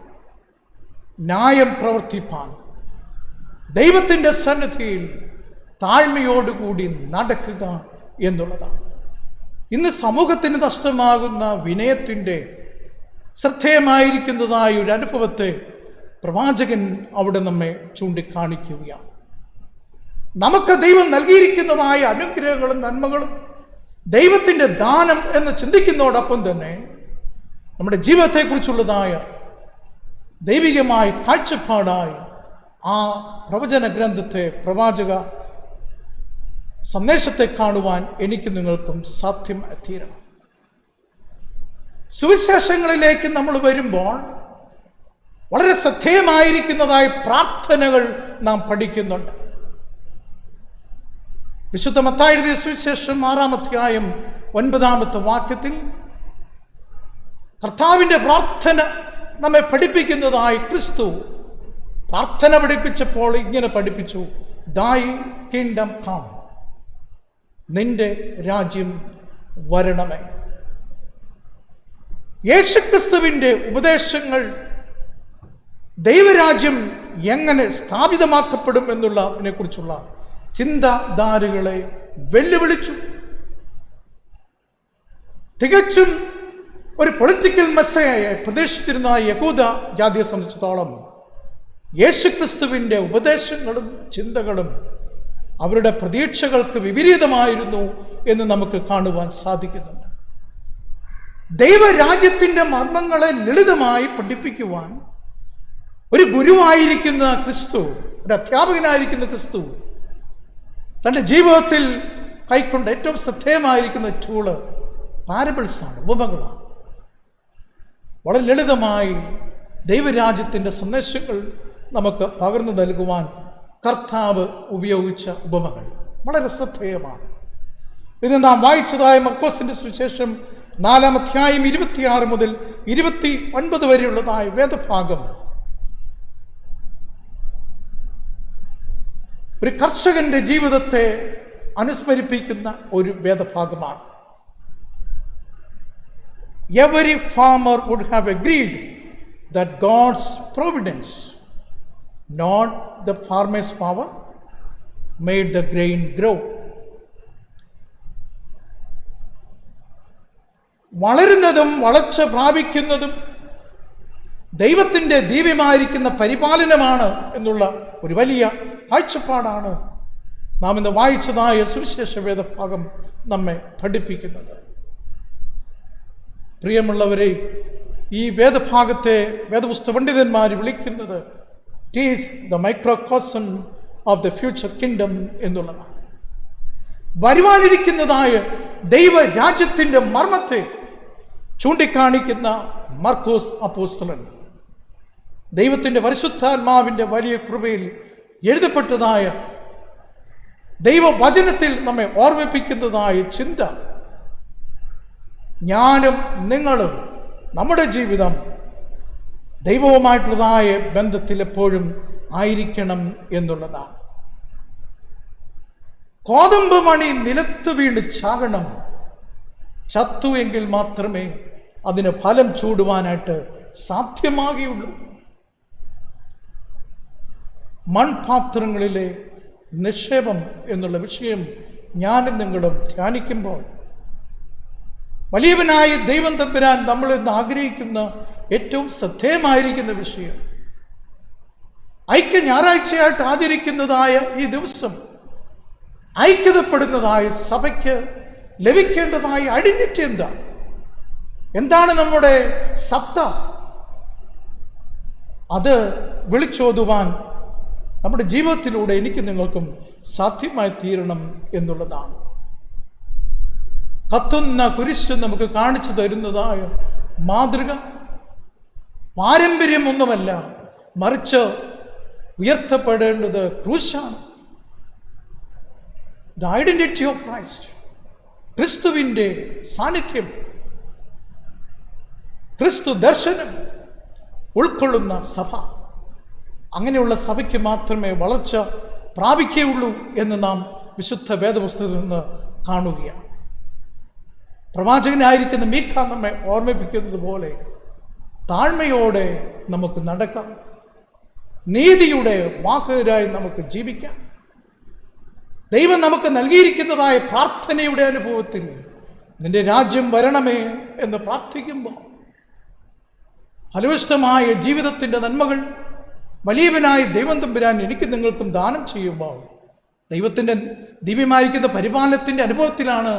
ന്യായം പ്രവർത്തിപ്പാൻ, ദൈവത്തിൻ്റെ സന്നിധിയിൽ താഴ്മയോടുകൂടി നടക്കുക എന്നുള്ളതാണ്. ഇന്ന് സമൂഹത്തിന് നഷ്ടമാകുന്ന വിനയത്തിൻ്റെ ശ്രദ്ധേയമായിരിക്കുന്നതായ ഒരു അനുഭവത്തെ പ്രവാചകൻ അവിടെ നമ്മെ ചൂണ്ടിക്കാണിക്കുകയാണ്. നമുക്ക് ദൈവം നൽകിയിരിക്കുന്നതായ അനുഗ്രഹങ്ങളും നന്മകളും ദൈവത്തിൻ്റെ ദാനം എന്ന് ചിന്തിക്കുന്നതോടൊപ്പം തന്നെ നമ്മുടെ ജീവിതത്തെക്കുറിച്ചുള്ളതായ ദൈവികമായ കാഴ്ചപ്പാടായി ആ പ്രവചന ഗ്രന്ഥത്തെ, പ്രവാചക സന്ദേശത്തെ കാണുവാൻ എനിക്ക് നിങ്ങൾക്കും സാധ്യം തീരണം. സുവിശേഷങ്ങളിലേക്ക് നമ്മൾ വരുമ്പോൾ വളരെ ശ്രദ്ധേയമായിരിക്കുന്നതായ പ്രാർത്ഥനകൾ നാം പഠിക്കുന്നുണ്ട്. വിശുദ്ധ മത്തായി എഴുതിയ സുവിശേഷം 6-ാം അധ്യായം 9-ാമത്തെ വാക്യത്തിൽ കർത്താവിൻ്റെ പ്രാർത്ഥന നമ്മെ പഠിപ്പിക്കുന്നതായി ക്രിസ്തു പ്രാർത്ഥന പഠിപ്പിച്ചപ്പോൾ ഇങ്ങനെ പഠിപ്പിച്ചു: ദൈ കിങ്ഡം കം, നിന്റെ രാജ്യം വരണമേ. യേശുക്രിസ്തുവിൻ്റെ ഉപദേശങ്ങൾ ദൈവരാജ്യം എങ്ങനെ സ്ഥാപിതമാക്കപ്പെടും എന്നുള്ളതിനെ കുറിച്ചുള്ള ചിന്താധാരകളെ വെല്ലുവിളിച്ചു. തികച്ചും ഒരു പൊളിറ്റിക്കൽ മെസ്സയെ പ്രതീക്ഷിച്ചിരുന്ന യഹൂദ ജാതിയെ സംബന്ധിച്ചിടത്തോളം യേശുക്രിസ്തുവിൻ്റെ ഉപദേശങ്ങളും ചിന്തകളും അവരുടെ പ്രതീക്ഷകൾക്ക് വിപരീതമായിരുന്നു എന്ന് നമുക്ക് കാണുവാൻ സാധിക്കുന്നുണ്ട്. ദൈവരാജ്യത്തിൻ്റെ മർമ്മങ്ങളെ ലളിതമായി പഠിപ്പിക്കുവാൻ ഒരു ഗുരുവായിരിക്കുന്ന ക്രിസ്തു, ഒരു അധ്യാപകനായിരിക്കുന്ന ക്രിസ്തു തൻ്റെ ജീവിതത്തിൽ കൈക്കൊണ്ട് ഏറ്റവും ശ്രദ്ധേയമായിരിക്കുന്ന ടൂള് പാരബിൾസാണ്, ഉപമകളാണ്. വളരെ ലളിതമായി ദൈവരാജ്യത്തിൻ്റെ സന്ദേശങ്ങൾ നമുക്ക് പകർന്നു നൽകുവാൻ കർത്താവ് ഉപയോഗിച്ച ഉപമകൾ വളരെ ശ്രദ്ധേയമാണ്. ഇത് നാം വായിച്ചതായ മർക്കോസിൻ്റെ സുവിശേഷം 4-ാം അധ്യായം 26 മുതൽ 29 വരെയുള്ളതായ വേദഭാഗം ഒരു കർഷകന്റെ ജീവിതത്തെ അനുസ്മരിപ്പിക്കുന്ന ഒരു വേദഭാഗമാണ്. Every farmer would have agreed that God's providence, not the farmer's power, made the grain grow. വളരുന്നതും വളർച്ച പ്രാപിക്കുന്നതും ദൈവത്തിൻ്റെ ദിവ്യമായിരിക്കുന്ന പരിപാലനമാണ് എന്നുള്ള ഒരു വലിയ കാഴ്ചപ്പാടാണ് നാം ഇന്ന് വായിച്ചതായ സുവിശേഷ വേദഭാഗം നമ്മെ പഠിപ്പിക്കുന്നത്. പ്രിയമുള്ളവരെ, ഈ വേദഭാഗത്തെ വേദപുസ്തക പണ്ഡിതന്മാർ വിളിക്കുന്നത് it is the microcosm of the future kingdom എന്നുള്ളതാണ്. വരുവാനിരിക്കുന്നതായ ദൈവരാജ്യത്തിൻ്റെ മർമ്മത്തെ ചൂണ്ടിക്കാണിക്കുന്ന മർക്കോസ് അപ്പോസ്തലൻ ദൈവത്തിൻ്റെ പരിശുദ്ധാത്മാവിൻ്റെ വലിയ കൃപയിൽ എഴുതപ്പെട്ടതായ ദൈവവചനത്തിൽ നമ്മെ ഓർമ്മിപ്പിക്കുന്നതായ ചിന്ത, ഞാനും നിങ്ങളും നമ്മുടെ ജീവിതം ദൈവവുമായിട്ടുള്ളതായ ബന്ധത്തിൽ എപ്പോഴും ആയിരിക്കണം എന്നുള്ളതാണ്. കോതമ്പ് മണി നിലത്ത് വീണ് ചാകണം, ചത്തു എങ്കിൽ മാത്രമേ അതിന് ഫലം ചൂടുവാനായിട്ട് സാധ്യമാകുകയുള്ളൂ. മൺപാത്രങ്ങളിലെ നിക്ഷേപം എന്നുള്ള വിഷയം ഞാനും നിങ്ങളും ധ്യാനിക്കുമ്പോൾ വലിയവനായ ദൈവം തമ്പുരാൻ നമ്മൾ ഇന്ന് ആഗ്രഹിക്കുന്ന ഏറ്റവും ശ്രദ്ധേയമായിരിക്കുന്ന വിഷയം, ഐക്യ ഞായറാഴ്ചയായിട്ട് ആചരിക്കുന്നതായ ഈ ദിവസം ഐക്യതപ്പെടുന്നതായ സഭയ്ക്ക് ലഭിക്കേണ്ടതായ ഐഡന്റിറ്റി എന്താണ് നമ്മുടെ സത്ത, അത് വിളിച്ചോതുവാൻ നമ്മുടെ ജീവിതത്തിലൂടെ എനിക്ക് നിങ്ങൾക്കും സാധ്യമായി തീരണം എന്നുള്ളതാണ്. കത്തുന്ന കുരിശ് നമുക്ക് കാണിച്ചു തരുന്നതായ മാതൃക പാരമ്പര്യമൊന്നുമല്ല, മറിച്ച് ഉയർത്തപ്പെടേണ്ടത് ക്രൂശാണ്. ദ ഐഡന്റിറ്റി ഓഫ് ക്രൈസ്റ്റ്, ക്രിസ്തുവിൻ്റെ സാന്നിധ്യം, ക്രിസ്തു ദർശനം ഉൾക്കൊള്ളുന്ന സഭ. അങ്ങനെയുള്ള സഭയ്ക്ക് മാത്രമേ വളർച്ച പ്രാപിക്കുകയുള്ളൂ എന്ന് നാം വിശുദ്ധ വേദപുസ്തകത്തിൽ നിന്ന് കാണുകയാണ്. പ്രവാചകനായിരിക്കുന്ന മീഖ നമ്മെ ഓർമ്മിപ്പിക്കുന്നത് പോലെ താഴ്മയോടെ നമുക്ക് നടക്കാം, നീതിയുടെ വാഹകരായി നമുക്ക് ജീവിക്കാം. ദൈവം നമുക്ക് നൽകിയിരിക്കുന്നതായ പ്രാർത്ഥനയുടെ അനുഭവത്തിൽ നിന്റെ രാജ്യം വരണമേ എന്ന് പ്രാർത്ഥിക്കുമ്പോൾ ഫലഭൂയിഷ്ഠമായ ജീവിതത്തിൻ്റെ നന്മകൾ വലിയവനായ ദൈവം തമ്പുരാൻ എനിക്ക് നിങ്ങൾക്കും ദാനം ചെയ്യുമ്പോൾ ദൈവത്തിൻ്റെ ദിവ്യമായിരിക്കുന്ന പരിപാലനത്തിൻ്റെ അനുഭവത്തിലാണ്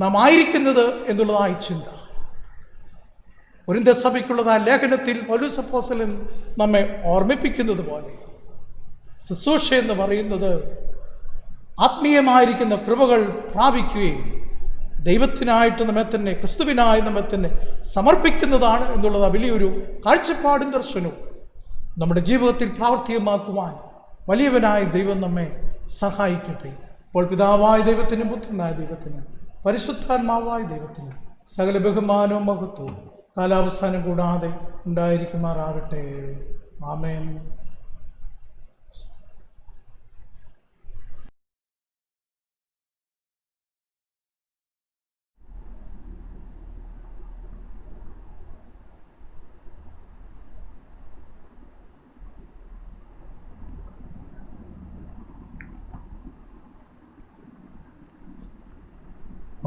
നാം ആയിരിക്കുന്നത് എന്നുള്ളതായ ചിന്ത. കൊരിന്ത്യർ സഭയ്ക്കുള്ളതായ ലേഖനത്തിൽ പൗലോസ് അപ്പോസ്തലൻ നമ്മെ ഓർമ്മിപ്പിക്കുന്നത് പോലെ ശുശ്രൂഷ എന്ന് പറയുന്നത് ആത്മീയമായിരിക്കുന്ന കൃപകൾ പ്രാപിക്കുകയും ദൈവത്തിനായിട്ട് നമ്മെ തന്നെ, ക്രിസ്തുവിനായി നമ്മെ തന്നെ സമർപ്പിക്കുന്നതാണ് എന്നുള്ളത് വലിയൊരു കാഴ്ചപ്പാടും ദർശനവും നമ്മുടെ ജീവിതത്തിൽ പ്രാവർത്തികമാക്കുവാൻ വലിയവനായ ദൈവം നമ്മെ സഹായിക്കട്ടെ. ഇപ്പോൾ പിതാവായ ദൈവത്തിനും പുത്രനായ ദൈവത്തിനും പരിശുദ്ധാത്മാവായ ദൈവത്തിനും സകല ബഹുമാനവും മഹത്വവും കാലാവസാനം കൂടാതെ ഉണ്ടായിരിക്കുമാറാകട്ടെ. ആമേൻ.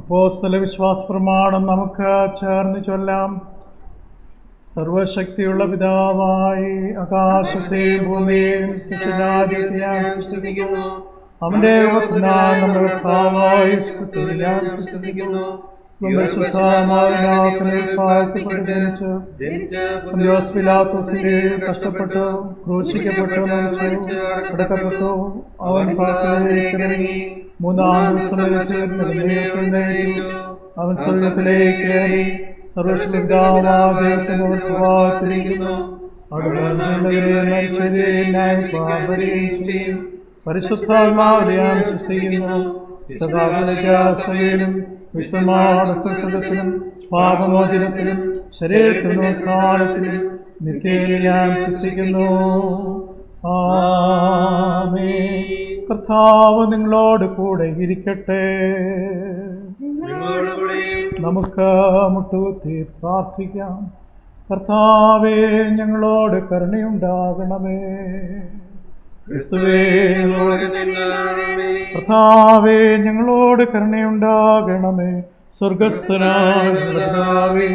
അപ്പോസ്തല വിശ്വാസ പ്രമാണം നമുക്ക് ചേർന്ന് ചൊല്ലാം. സർവശക്തിയുള്ള പിതാവായി ആകാശത്തെയും ഭൂമിയെയും വിശ്വസിക്കുന്നു. അവന്റെ വചനത്താൽ നമ്മുടെ കർത്താവായ യേശുക്രിസ്തുവിൽ ഞാൻ വിശ്വസിക്കുന്നു. പന്തിയോസ് പിലാത്തോസിന്റെ കഷ്ടപ്പെട്ടു, ക്രൂശിക്കപ്പെട്ടു, മരിച്ചു, അടക്കപ്പെട്ടു. അവൻ പാതാളത്തിലിറങ്ങി, മൂന്നാം ദിവസം എഴുന്നേറ്റു. അവൻ സ്വർഗ്ഗത്തിലേക്ക് കയറി, സർവ്വശക്തനായ പരിശുദ്ധാത്മാവിനെ ഞാൻ വിശ്വസിക്കുന്നു. സദാകാലം വിശ്വമാനസത്തിനും പാപമോചനത്തിനും ശരീരത്തിനും കാലത്തിനും നിത്യേന ഞാൻ വിശ്വസിക്കുന്നു. ആമേൻ. കർത്താവ് നിങ്ങളോട് കൂടെ ഇരിക്കട്ടെ. നമുക്ക് മുട്ടുകുത്തി പ്രാർത്ഥിക്കാം. കർത്താവേ, ഞങ്ങളോട് കരുണയുണ്ടാകണമേ. കർത്താവേ, ഞങ്ങളോട് കരുണയുണ്ടാകണമേ. സ്വർഗസ്ഥനായ കർത്താവേ,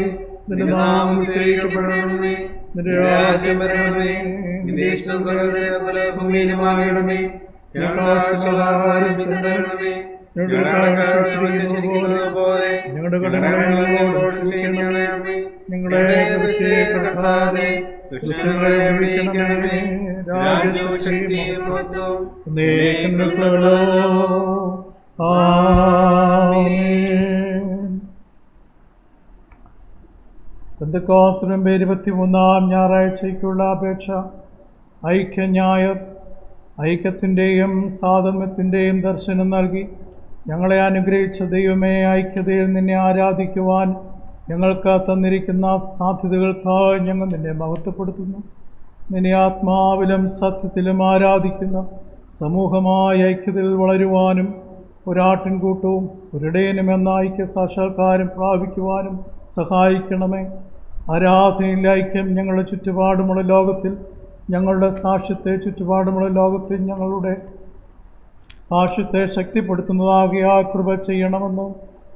നിന്റെ നാമം ഉച്ചരിക്കപ്പെടണമേ. നിന്റെ രാജ്യം വരണമേ. നിന്റെ ഇഷ്ടം സ്വർഗ്ഗത്തിലെ പോലെ ഭൂമിയിലുമാകണമേ. ഞങ്ങളുടെ ആവശ്യമുള്ള ആഹാരം ഇന്ന് തരണമേ. ഞങ്ങളുടെ കടക്കാരോട് ഞങ്ങൾ ശിക്ഷിക്കുന്നത് പോലെ ഞങ്ങളുടെ കടങ്ങളോട് ക്ഷമിക്കണമേ. ഞങ്ങളെ പരീക്ഷയിൽ പെടുത്താതെ ദുഷ്ടങ്ങളെ വിടുവിക്കണമേ. രാജ്യവും ശക്തിയും മഹത്വവും എന്നേക്കും നിൽക്കുമല്ലോ. ആമേൻ. പെന്തക്കോസ്തിന്റെ 23-ാം ഞായറാഴ്ചയ്ക്കുള്ള അപേക്ഷ. ഐക്യഞായർ ഐക്യത്തിൻ്റെയും സാധർമ്മ്യത്തിൻ്റെയും ദർശനം നൽകി ഞങ്ങളെ അനുഗ്രഹിച്ച ദൈവമേ, ഐക്യതയിൽ നിന്നെ ആരാധിക്കുവാൻ ഞങ്ങൾക്ക് തന്നിരിക്കുന്ന സാധ്യതകൾക്കായി ഞങ്ങൾ നിന്നെ മഹത്വപ്പെടുത്തുന്നു. നിന്നെ ആത്മാവിലും സത്യത്തിലും ആരാധിക്കുന്ന സമൂഹമായ ഐക്യതയിൽ വളരുവാനും ഒരാട്ടിൻകൂട്ടവും ഒരിടയനും എന്ന ഐക്യ സാക്ഷാത്കാരം പ്രാപിക്കുവാനും സഹായിക്കണമേ. ആരാധനയിൽ ഐക്യം ഞങ്ങളുടെ ചുറ്റുപാടുമുള്ള ലോകത്തിൽ ഞങ്ങളുടെ സാക്ഷ്യത്തെ ഞങ്ങളുടെ സാക്ഷ്യത്തെ ശക്തിപ്പെടുത്തുന്നതാകിയ കൃപ ചെയ്യണമെന്ന്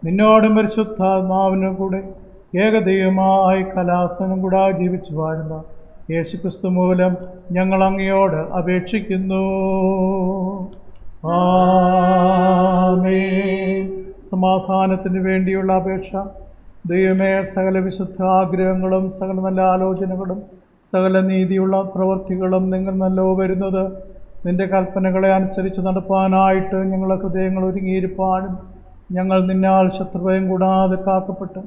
നിന്നോടും പരിശുദ്ധാത്മാവിനും കൂടെ ഏകദൈവമായി കലാസനം കൂടെ ജീവിച്ചു വാഴുന്ന യേശുക്രിസ്തു മൂലം ഞങ്ങൾ അങ്ങയോട് അപേക്ഷിക്കുന്നു. ആമേൻ. സമാധാനത്തിന് വേണ്ടിയുള്ള അപേക്ഷ. ദൈവമേ, സകല വിശുദ്ധ ആഗ്രഹങ്ങളും സകല നല്ല ആലോചനകളും സകല നീതിയുള്ള പ്രവൃത്തികളും നിങ്ങൾ നല്ലോ വരുന്നത് നിന്റെ കൽപ്പനകളെ അനുസരിച്ച് നടപ്പാനായിട്ട് ഞങ്ങളുടെ ഹൃദയങ്ങൾ ഒരുങ്ങിയിരിപ്പാനും ഞങ്ങൾ നിന്നാൽ ശത്രുഭയം കൂടാതെ കാക്കപ്പെട്ട്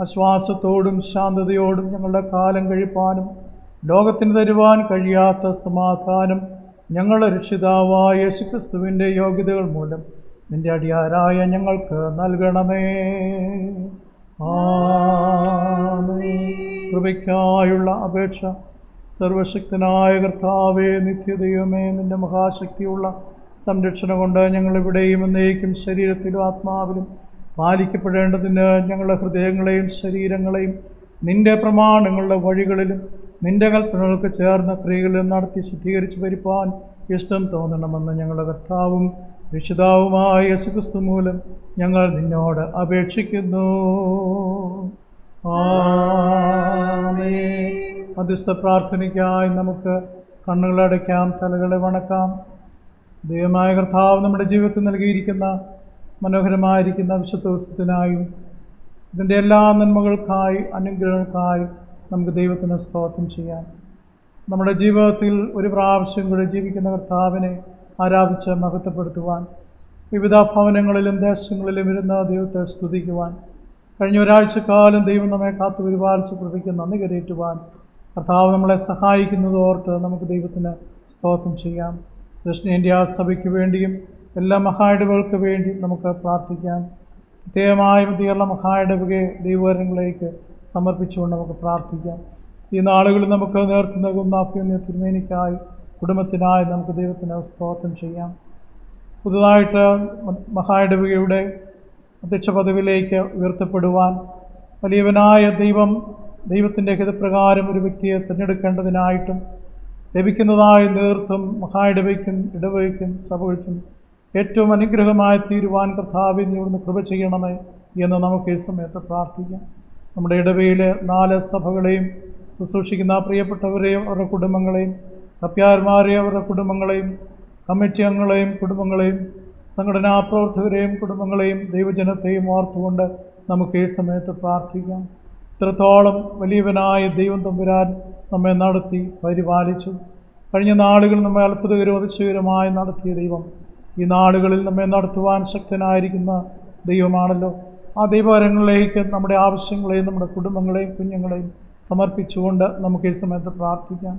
ആശ്വാസത്തോടും ശാന്തതയോടും ഞങ്ങളുടെ കാലം കഴിപ്പാനും ലോകത്തിന് തരുവാൻ കഴിയാത്ത സമാധാനം ഞങ്ങളുടെ രക്ഷിതാവായ യേശുക്രിസ്തുവിൻ്റെ യോഗ്യതകൾ മൂലം നിന്റെ അടിയാരായ ഞങ്ങൾക്ക് നൽകണമേ. ആമേൻ. കൃപയ്ക്കായുള്ള അപേക്ഷ. സർവശക്തനായ കർത്താവേ, നിത്യദൈവമേ, നിന്റെ മഹാശക്തിയുള്ള സംരക്ഷണം കൊണ്ട് ഞങ്ങളിവിടെയും എന്നേക്കും ശരീരത്തിലും ആത്മാവിലും പാലിക്കപ്പെടേണ്ടതിന് ഞങ്ങളുടെ ഹൃദയങ്ങളെയും ശരീരങ്ങളെയും നിന്റെ പ്രമാണങ്ങളുടെ വഴികളിലും നിന്റെ കൽപ്പനകൾക്ക് ചേർന്ന ക്രിയകളിലും നടത്തി ശുദ്ധീകരിച്ച് വരുവാൻ ഇഷ്ടം തോന്നണമെന്ന് ഞങ്ങളുടെ കർത്താവും രക്ഷിതാവുമായ യേശുക്രിസ്തു മൂലം ഞങ്ങൾ നിന്നോട് അപേക്ഷിക്കുന്നു. ആമേൻ. മധ്യസ്ഥ പ്രാർത്ഥനയ്ക്കായി നമുക്ക് കണ്ണുകളടയ്ക്കാം, തലകളെ വണക്കാം. ദൈവമായ കർത്താവ് നമ്മുടെ ജീവിതത്തിൽ നൽകിയിരിക്കുന്ന മനോഹരമായിരിക്കുന്ന വിശുദ്ധ ദിവസത്തിനായും ഇതിൻ്റെ എല്ലാ നന്മകൾക്കായി അനുഗ്രഹങ്ങൾക്കായി നമുക്ക് ദൈവത്തിന് സ്തോത്രം ചെയ്യാം. നമ്മുടെ ജീവിതത്തിൽ ഒരു പ്രാവശ്യം കൂടി ജീവിക്കുന്ന കർത്താവിനെ ആരാധിച്ച് മഹത്വപ്പെടുത്തുവാൻ, വിവിധ ഭവനങ്ങളിലും ദേശങ്ങളിലും ഇരുന്ന ദൈവത്തെ സ്തുതിക്കുവാൻ, കഴിഞ്ഞ ഒരാഴ്ചക്കാലം ദൈവം നമ്മെ കാത്തു പരിപാലിച്ച് കൃപയ്ക്ക് നന്ദി കരയേറ്റുവാൻ കർത്താവ് നമ്മളെ സഹായിക്കുന്നതോർത്ത് നമുക്ക് ദൈവത്തിന് സ്തോത്രം ചെയ്യാം. ദക്ഷിണേന്ത്യാ സഭയ്ക്ക് വേണ്ടിയും എല്ലാ മഹായിടവുകൾക്ക് വേണ്ടി നമുക്ക് പ്രാർത്ഥിക്കാം. പ്രത്യേകമായും കേരള മഹായിടവകയെ ദൈവകരങ്ങളിലേക്ക് സമർപ്പിച്ചുകൊണ്ട് നമുക്ക് പ്രാർത്ഥിക്കാം. ഈ നാളുകളിൽ നമുക്ക് നേതൃത്വം നൽകുന്ന അഭ്യുന്നത തിരുമേനിക്കായി കുടുംബത്തിനായി നമുക്ക് ദൈവത്തിന് സ്തോത്രം ചെയ്യാം. പുതുതായിട്ട് മഹായിടവകയുടെ അധ്യക്ഷ പദവിയിലേക്ക് ഉയർത്തപ്പെടുവാൻ വലിയവനായ ദൈവത്തിൻ്റെ ഹിതപ്രകാരം ഒരു വ്യക്തിയെ തിരഞ്ഞെടുക്കേണ്ടതിനായിട്ടും ലഭിക്കുന്നതായ നേതൃത്വം മഹായിടവയ്ക്കും ഇടവകയ്ക്കും സഭയ്ക്കും ഏറ്റവും അനുഗ്രഹമായി തീരുവാൻ കർത്താവേ, നീ ഇവിടുന്ന് കൃപ ചെയ്യണമേ എന്ന് നമുക്ക് ഈ സമയത്ത് പ്രാർത്ഥിക്കാം. നമ്മുടെ ഇടവയിലെ 4 സഭകളെയും ശുശ്രൂഷിക്കുന്ന പ്രിയപ്പെട്ടവരെയും അവരുടെ കുടുംബങ്ങളെയും, കപ്യാന്മാരെയും അവരുടെ കുടുംബങ്ങളെയും, കമ്മിറ്റി അംഗങ്ങളെയും കുടുംബങ്ങളെയും, സംഘടനാ പ്രവർത്തകരെയും കുടുംബങ്ങളെയും ദൈവജനത്തെയും ഓർത്തുകൊണ്ട് നമുക്ക് ഈ സമയത്ത് പ്രാർത്ഥിക്കാം. ഇത്രത്തോളം വലിയവനായ ദൈവം തമ്പുരാൻ നമ്മെ നടത്തി പരിപാലിച്ചു. കഴിഞ്ഞ നാളുകൾ നമ്മെ അത്ഭുതകരവും അതിശയകരമായി നടത്തിയ ദൈവം ഈ നാളുകളിൽ നമ്മെ നടത്തുവാൻ ശക്തനായിരിക്കുന്ന ദൈവമാണല്ലോ. ആ ദൈവകരങ്ങളിലേക്ക് നമ്മുടെ ആവശ്യങ്ങളെയും നമ്മുടെ കുടുംബങ്ങളെയും കുഞ്ഞുങ്ങളെയും സമർപ്പിച്ചുകൊണ്ട് നമുക്ക് ഈ സമയത്ത് പ്രാർത്ഥിക്കാം.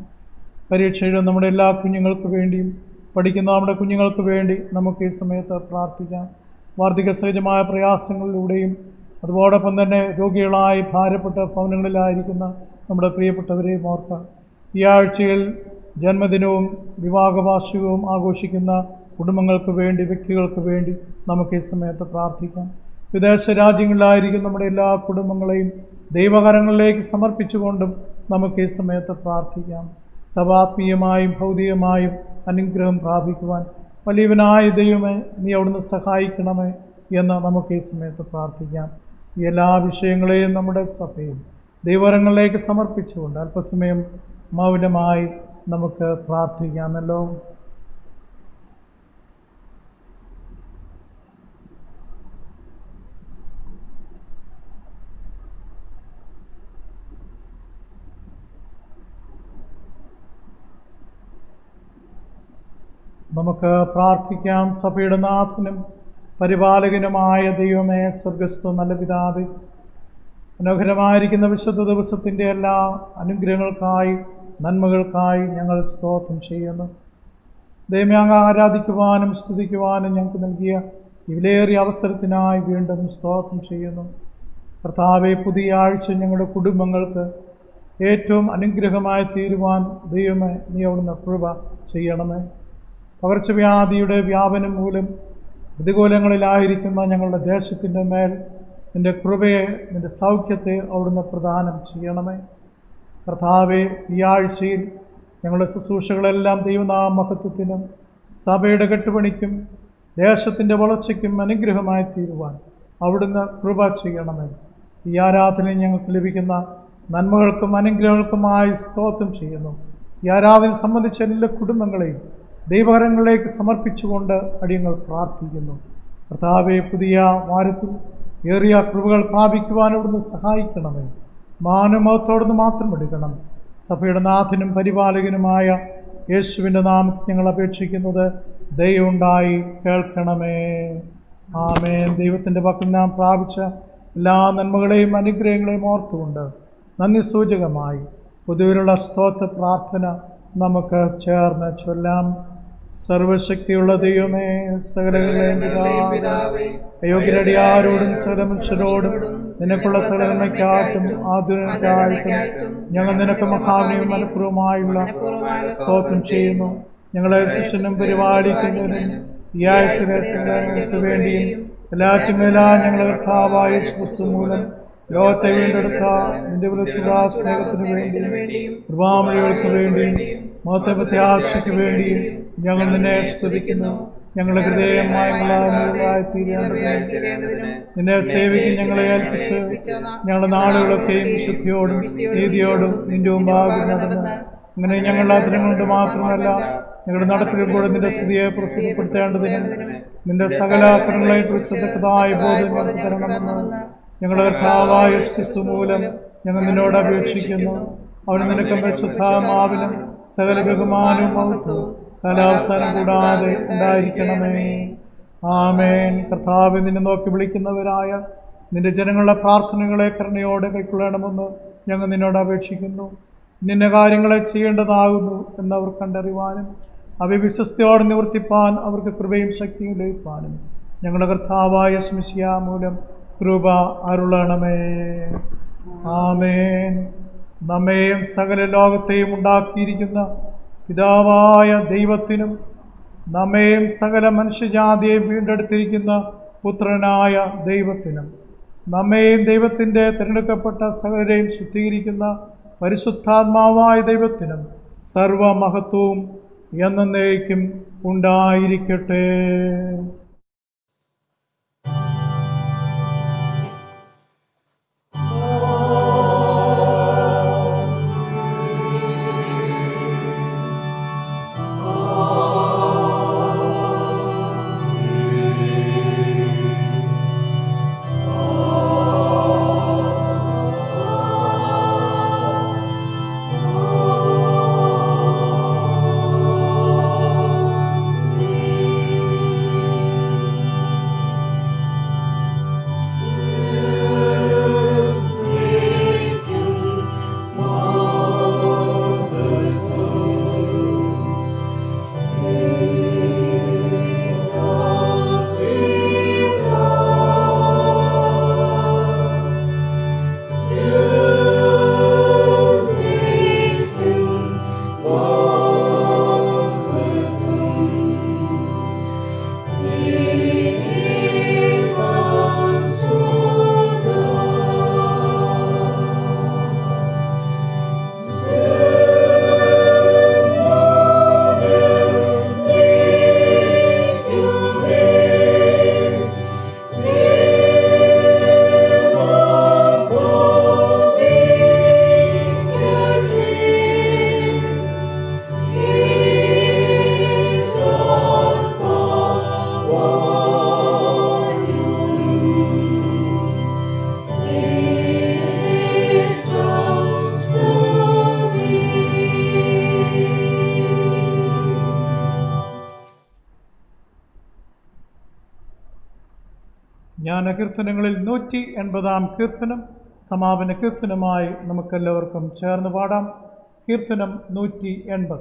പരീക്ഷയുടെ നമ്മുടെ എല്ലാ കുഞ്ഞുങ്ങൾക്ക് വേണ്ടിയും പഠിക്കുന്ന നമ്മുടെ കുഞ്ഞുങ്ങൾക്ക് വേണ്ടി നമുക്ക് ഈ സമയത്ത് പ്രാർത്ഥിക്കാം. വാർദ്ധക്യ സഹജമായ പ്രയാസങ്ങളിലൂടെയും അതോടൊപ്പം തന്നെ രോഗികളായി ഭാരപ്പെട്ട ഭവനങ്ങളിലായിരിക്കുന്ന നമ്മുടെ പ്രിയപ്പെട്ടവരെയും ഓർക്കാം. ഈ ആഴ്ചയിൽ ജന്മദിനവും വിവാഹവാർഷികവും ആഘോഷിക്കുന്ന കുടുംബങ്ങൾക്ക് വേണ്ടി, വ്യക്തികൾക്ക് വേണ്ടി നമുക്ക് ഈ സമയത്ത് പ്രാർത്ഥിക്കാം. വിദേശ രാജ്യങ്ങളിലായിരിക്കും നമ്മുടെ എല്ലാ കുടുംബങ്ങളെയും ദൈവകരങ്ങളിലേക്ക് സമർപ്പിച്ചുകൊണ്ടും നമുക്ക് ഈ സമയത്ത് പ്രാർത്ഥിക്കാം. സഭാത്മീയമായും ഭൗതികമായും അനുഗ്രഹം പ്രാപിക്കുവാൻ വലിയവനായ ദൈവമേ, നീ അവിടുന്ന് സഹായിക്കണമേ എന്ന് നമുക്ക് ഈ സമയത്ത് പ്രാർത്ഥിക്കാം. ഈ എല്ലാ വിഷയങ്ങളെയും നമ്മുടെ സഭയും ദൈവകരങ്ങളിലേക്ക് സമർപ്പിച്ചുകൊണ്ട് അല്പസമയം മൗനമായി നമുക്ക് പ്രാർത്ഥിക്കാമല്ലോ. നമുക്ക് പ്രാർത്ഥിക്കാം. സഭയുടെ നാഥനും പരിപാലകനുമായ ദൈവമേ, സ്വർഗസ്ഥ നല്ല പിതാവേ, മനോഹരമായിരിക്കുന്ന വിശുദ്ധ ദിവസത്തിൻ്റെ എല്ലാ അനുഗ്രഹങ്ങൾക്കായി നന്മകൾക്കായി ഞങ്ങൾ സ്തോത്രം ചെയ്യുന്നു. ദൈവമേ, അങ്ങ് ആരാധിക്കുവാനും സ്തുതിക്കുവാനും ഞങ്ങൾക്ക് നൽകിയ വിലയേറിയ അവസരത്തിനായി വീണ്ടും സ്തോത്രം ചെയ്യുന്നു. കർത്താവെ, പുതിയ ആഴ്ച ഞങ്ങളുടെ കുടുംബങ്ങൾക്ക് ഏറ്റവും അനുഗ്രഹമായി തീരുവാൻ ദൈവമേ നീ അവിടുന്ന് കൃപ ചെയ്യണമേ. പകർച്ചവ്യാധിയുടെ വ്യാപനം മൂലം പ്രതികൂലങ്ങളിലായിരിക്കുന്ന ഞങ്ങളുടെ ദേശത്തിൻ്റെ മേൽ നിൻ്റെ കൃപയെ, നിൻ്റെ സൗഖ്യത്തെ അവിടുന്ന് പ്രദാനം ചെയ്യണമേ. കർത്താവെ, ഈ ആഴ്ചയിൽ ഞങ്ങളുടെ ശുശ്രൂഷകളെല്ലാം ദൈവനാമഹത്വത്തിനും സഭയുടെ കെട്ടുപണിക്കും ദേശത്തിൻ്റെ വളർച്ചയ്ക്കും അനുഗ്രഹമായി തീരുവാൻ അവിടുന്ന് കൃപ ചെയ്യണമേ. ഈ ആരാധനയിൽ ഞങ്ങൾക്ക് ലഭിക്കുന്ന നന്മകൾക്കും അനുഗ്രഹങ്ങൾക്കുമായി സ്തോത്രം ചെയ്യുന്നു. ഈ ആരാധന സംബന്ധിച്ച എല്ലാ കുടുംബങ്ങളെയും ദൈവകരങ്ങളിലേക്ക് സമർപ്പിച്ചുകൊണ്ട് അടിയങ്ങൾ പ്രാർത്ഥിക്കുന്നു. കർത്താവെ, പുതിയ വാരത്തിൽ ഏറിയ കൃപകൾ പ്രാപിക്കുവാൻ അവിടുന്ന് സഹായിക്കണമേ. മാനമത്തോടുന്ന് മാത്രം എടുക്കണം. സഭയുടെ നാഥനും പരിപാലകനുമായ യേശുവിൻ്റെ നാമത്തിൽ ഞങ്ങൾ അപേക്ഷിക്കുന്നത് ദയവുണ്ടായി കേൾക്കണമേ. ആമേൻ. ദൈവത്തിൻ്റെ പക്കൽ നാം പ്രാപിച്ച എല്ലാ നന്മകളെയും അനുഗ്രഹങ്ങളെയും ഓർത്തുകൊണ്ട് നന്ദി സൂചകമായി പൊതുവിലുള്ള സ്തോത്ര പ്രാർത്ഥന നമുക്ക് ചേർന്ന് ചൊല്ലാം. സർവശക്തിയുള്ള ദൈവമേ, സകലങ്ങളെയും അയോഗ്യരടിയാരോടും സകല മനുഷ്യരോടും നിനക്കുള്ള സകലമയ്ക്കായിട്ടും ആധുനികമായിട്ടും ഞങ്ങൾ നിനക്ക് മഹാവിനെയും മനഃപൂർവ്വമായുള്ള സ്തോത്രം ചെയ്യുന്നു. ഞങ്ങളെ ശിഷ്യനും പരിപാലിക്കുന്നതിനും ഈ ആയുസ്സുകൾക്ക് വേണ്ടിയും എല്ലാറ്റുമേലാ ഞങ്ങളുടെ കർത്താവായ ക്രിസ്തു മൂലം ലോകത്തെ വീണ്ടെടുത്ത നിന്റെ സ്നേഹത്തിന് വേണ്ടിയും കൃപാമഴകൾക്ക് വേണ്ടിയും മഹത്വപ്രത്യാശയ്ക്ക് വേണ്ടിയും ഞങ്ങൾ നിന്നെ സ്തുതിക്കുന്നു. ഞങ്ങളുടെ ഹൃദയമായ നിന്നെ സേവിക്കും ഞങ്ങളെ ഏൽപ്പിച്ച് ഞങ്ങളുടെ നാളുകളൊക്കെയും വിശുദ്ധിയോടും നീതിയോടും നിന്റെ മുമ്പാകെ നടന്ന് അങ്ങനെ ഞങ്ങളുടെ അതിരം കൊണ്ട് മാത്രമല്ല ഞങ്ങളുടെ നടപ്പിലും കൂടെ നിന്റെ സ്തുതിയെ പ്രസിദ്ധപ്പെടുത്തേണ്ടതിനും നിന്റെ സകല അക്രമങ്ങളെ കുറിച്ച് തക്കതായ ബോധം ഞങ്ങൾക്ക് തരണമെന്ന് ഞങ്ങളുടെ കർത്താവായ ക്രിസ്തു മൂലം ഞങ്ങൾ നിന്നോട് അപേക്ഷിക്കുന്നു. അവന് നിനക്ക് പരിശുദ്ധാത്മാവിനും സകല ബഹുമാനവും മഹത്വവും കാലാവസാനം കൂടാതെ ഉണ്ടായിരിക്കണമേ. ആമേൻ. കർത്താവ്, നിന്നെ നോക്കി വിളിക്കുന്നവരായ നിന്റെ ജനങ്ങളുടെ പ്രാർത്ഥനകളെ കരുണയോടെ കൈക്കൊള്ളണമെന്ന് ഞങ്ങൾ നിന്നോട് അപേക്ഷിക്കുന്നു. നിന്നെ കാര്യങ്ങളെ ചെയ്യേണ്ടതാകുന്നു എന്നവർ കണ്ടറിവാനും അവയെ വിശ്വസ്തയോടെ നിവർത്തിപ്പാൻ അവർക്ക് കൃപയും ശക്തിയും ലഭിപ്പാനും ഞങ്ങളുടെ കർത്താവായ മിശിഹാ മൂലം കൃപ അരുളണമേ. ആമേൻ. നമ്മെയും സകല ലോകത്തെയും ഉണ്ടാക്കിയിരിക്കുന്ന പിതാവായ ദൈവത്തിനും നമ്മെയും സകല മനുഷ്യജാതിയെയും വീണ്ടെടുത്തിരിക്കുന്ന പുത്രനായ ദൈവത്തിനും നമ്മെയും ദൈവത്തിൻ്റെ തിരഞ്ഞെടുക്കപ്പെട്ട സകലരെയും ശുദ്ധീകരിക്കുന്ന പരിശുദ്ധാത്മാവായ ദൈവത്തിനും സർവമഹത്വവും എന്നേക്കും ഉണ്ടായിരിക്കട്ടെ. ജ്ഞാനകീർത്തനങ്ങളിൽ 180 കീർത്തനം സമാപന കീർത്തനമായി നമുക്കെല്ലാവർക്കും ചേർന്ന് പാടാം. കീർത്തനം 180.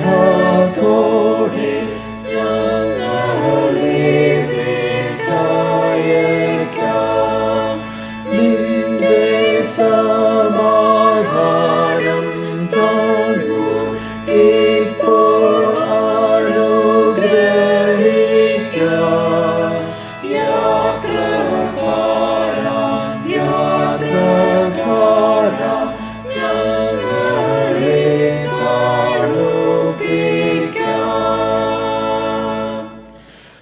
സ്നേഹത്തോടെ ഞങ്ങളെ വിട്ടയക്കാം. നിന്റെ സമാധാനം തന്നു ഇപ്പോൾ അനുഗ്രഹിക്കാം. യാത്രക്കാരാം യാത്രക്കാരാം ഞങ്ങളെ കാണുപ്പിക്കാം.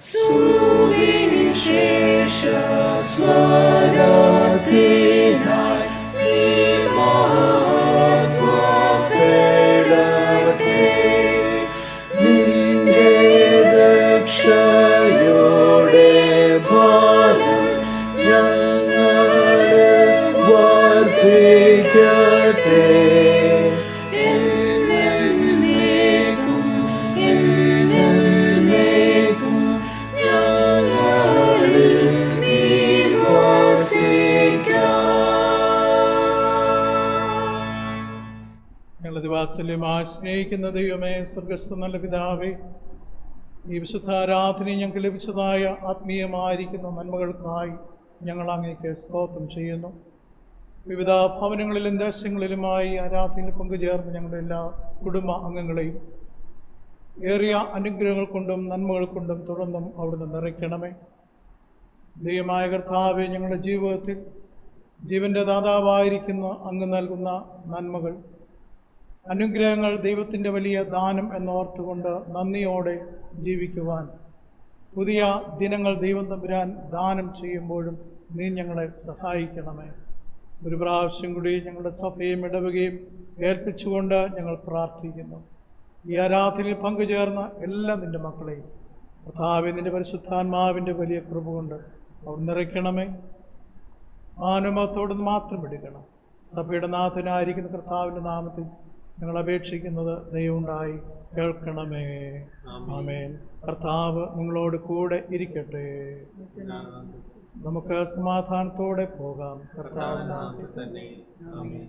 സുവിശേഷ സ്വരത്തിനായി നീ മഹത്വപ്പെടട്ടെ. നിന്റെ രക്ഷയുടെ ഫലം ഞങ്ങളിൽ വർദ്ധിക്കട്ടെ. എന്നേക്കും എന്നേക്കും ഞങ്ങളിൽ നീ വസിക്കാം. ഞങ്ങളത് വാത്സല്യമായി സ്നേഹിക്കുന്ന ദൈവമേ, സ്വർഗസ്ഥ നല്ല പിതാവേ, ഈ വിശുദ്ധ ആരാധനയും ഞങ്ങൾക്ക് ലഭിച്ചതായ ആത്മീയമായിരിക്കുന്ന നന്മകൾക്കായി ഞങ്ങൾ അങ്ങേക്ക് സ്തോത്രം ചെയ്യുന്നു. വിവിധ ഭവനങ്ങളിലും ദേശങ്ങളിലുമായി ആരാധനയിൽ പങ്കുചേർന്ന് ഞങ്ങളുടെ എല്ലാ കുടുംബ അംഗങ്ങളെയും ഏറിയ അനുഗ്രഹങ്ങൾ കൊണ്ടും നന്മകൾ കൊണ്ടും തുടർന്നും അവിടുന്ന് നിറയ്ക്കണമേ. ദൈവമായ കർത്താവേ, ഞങ്ങളുടെ ജീവിതത്തിൽ ജീവൻ്റെ ദാതാവായിരിക്കുന്ന അങ്ങ് നൽകുന്ന നന്മകൾ, അനുഗ്രഹങ്ങൾ, ദൈവത്തിൻ്റെ വലിയ ദാനം എന്നോർത്തുകൊണ്ട് നന്ദിയോടെ ജീവിക്കുവാൻ പുതിയ ദിനങ്ങൾ ദൈവം തമ്പുരാൻ ദാനം ചെയ്യുമ്പോഴും നീ ഞങ്ങളെ സഹായിക്കണമേ. ഒരു പ്രാവശ്യം കൂടി ഞങ്ങളുടെ സഭയും ഇടവകയും ഏൽപ്പിച്ചുകൊണ്ട് ഞങ്ങൾ പ്രാർത്ഥിക്കുന്നു. ഈ ആരാധനയിൽ പങ്കുചേർന്ന എല്ലാ നിൻ്റെ മക്കളെയും കർത്താവേ, നിൻ്റെ പരിശുദ്ധാത്മാവിൻ്റെ വലിയ കൃപ കൊണ്ട് അവർ നിറയ്ക്കണമേ. ആനുമത്തോട് മാത്രം എടുക്കണം. സഭയുടെ നാഥനായിരിക്കുന്ന കർത്താവിൻ്റെ നാമത്തിൽ ഞങ്ങൾ അപേക്ഷിക്കുന്നത് ദയവുണ്ടായി കേൾക്കണമേ. ആമേൻ. കർത്താവ് നിങ്ങളോട് കൂടെ ഇരിക്കട്ടെ. നമുക്ക് സമാധാനത്തോടെ പോകാം. കർത്താവിന്റെ നാമത്തിൽ തന്നെ. ആമേൻ.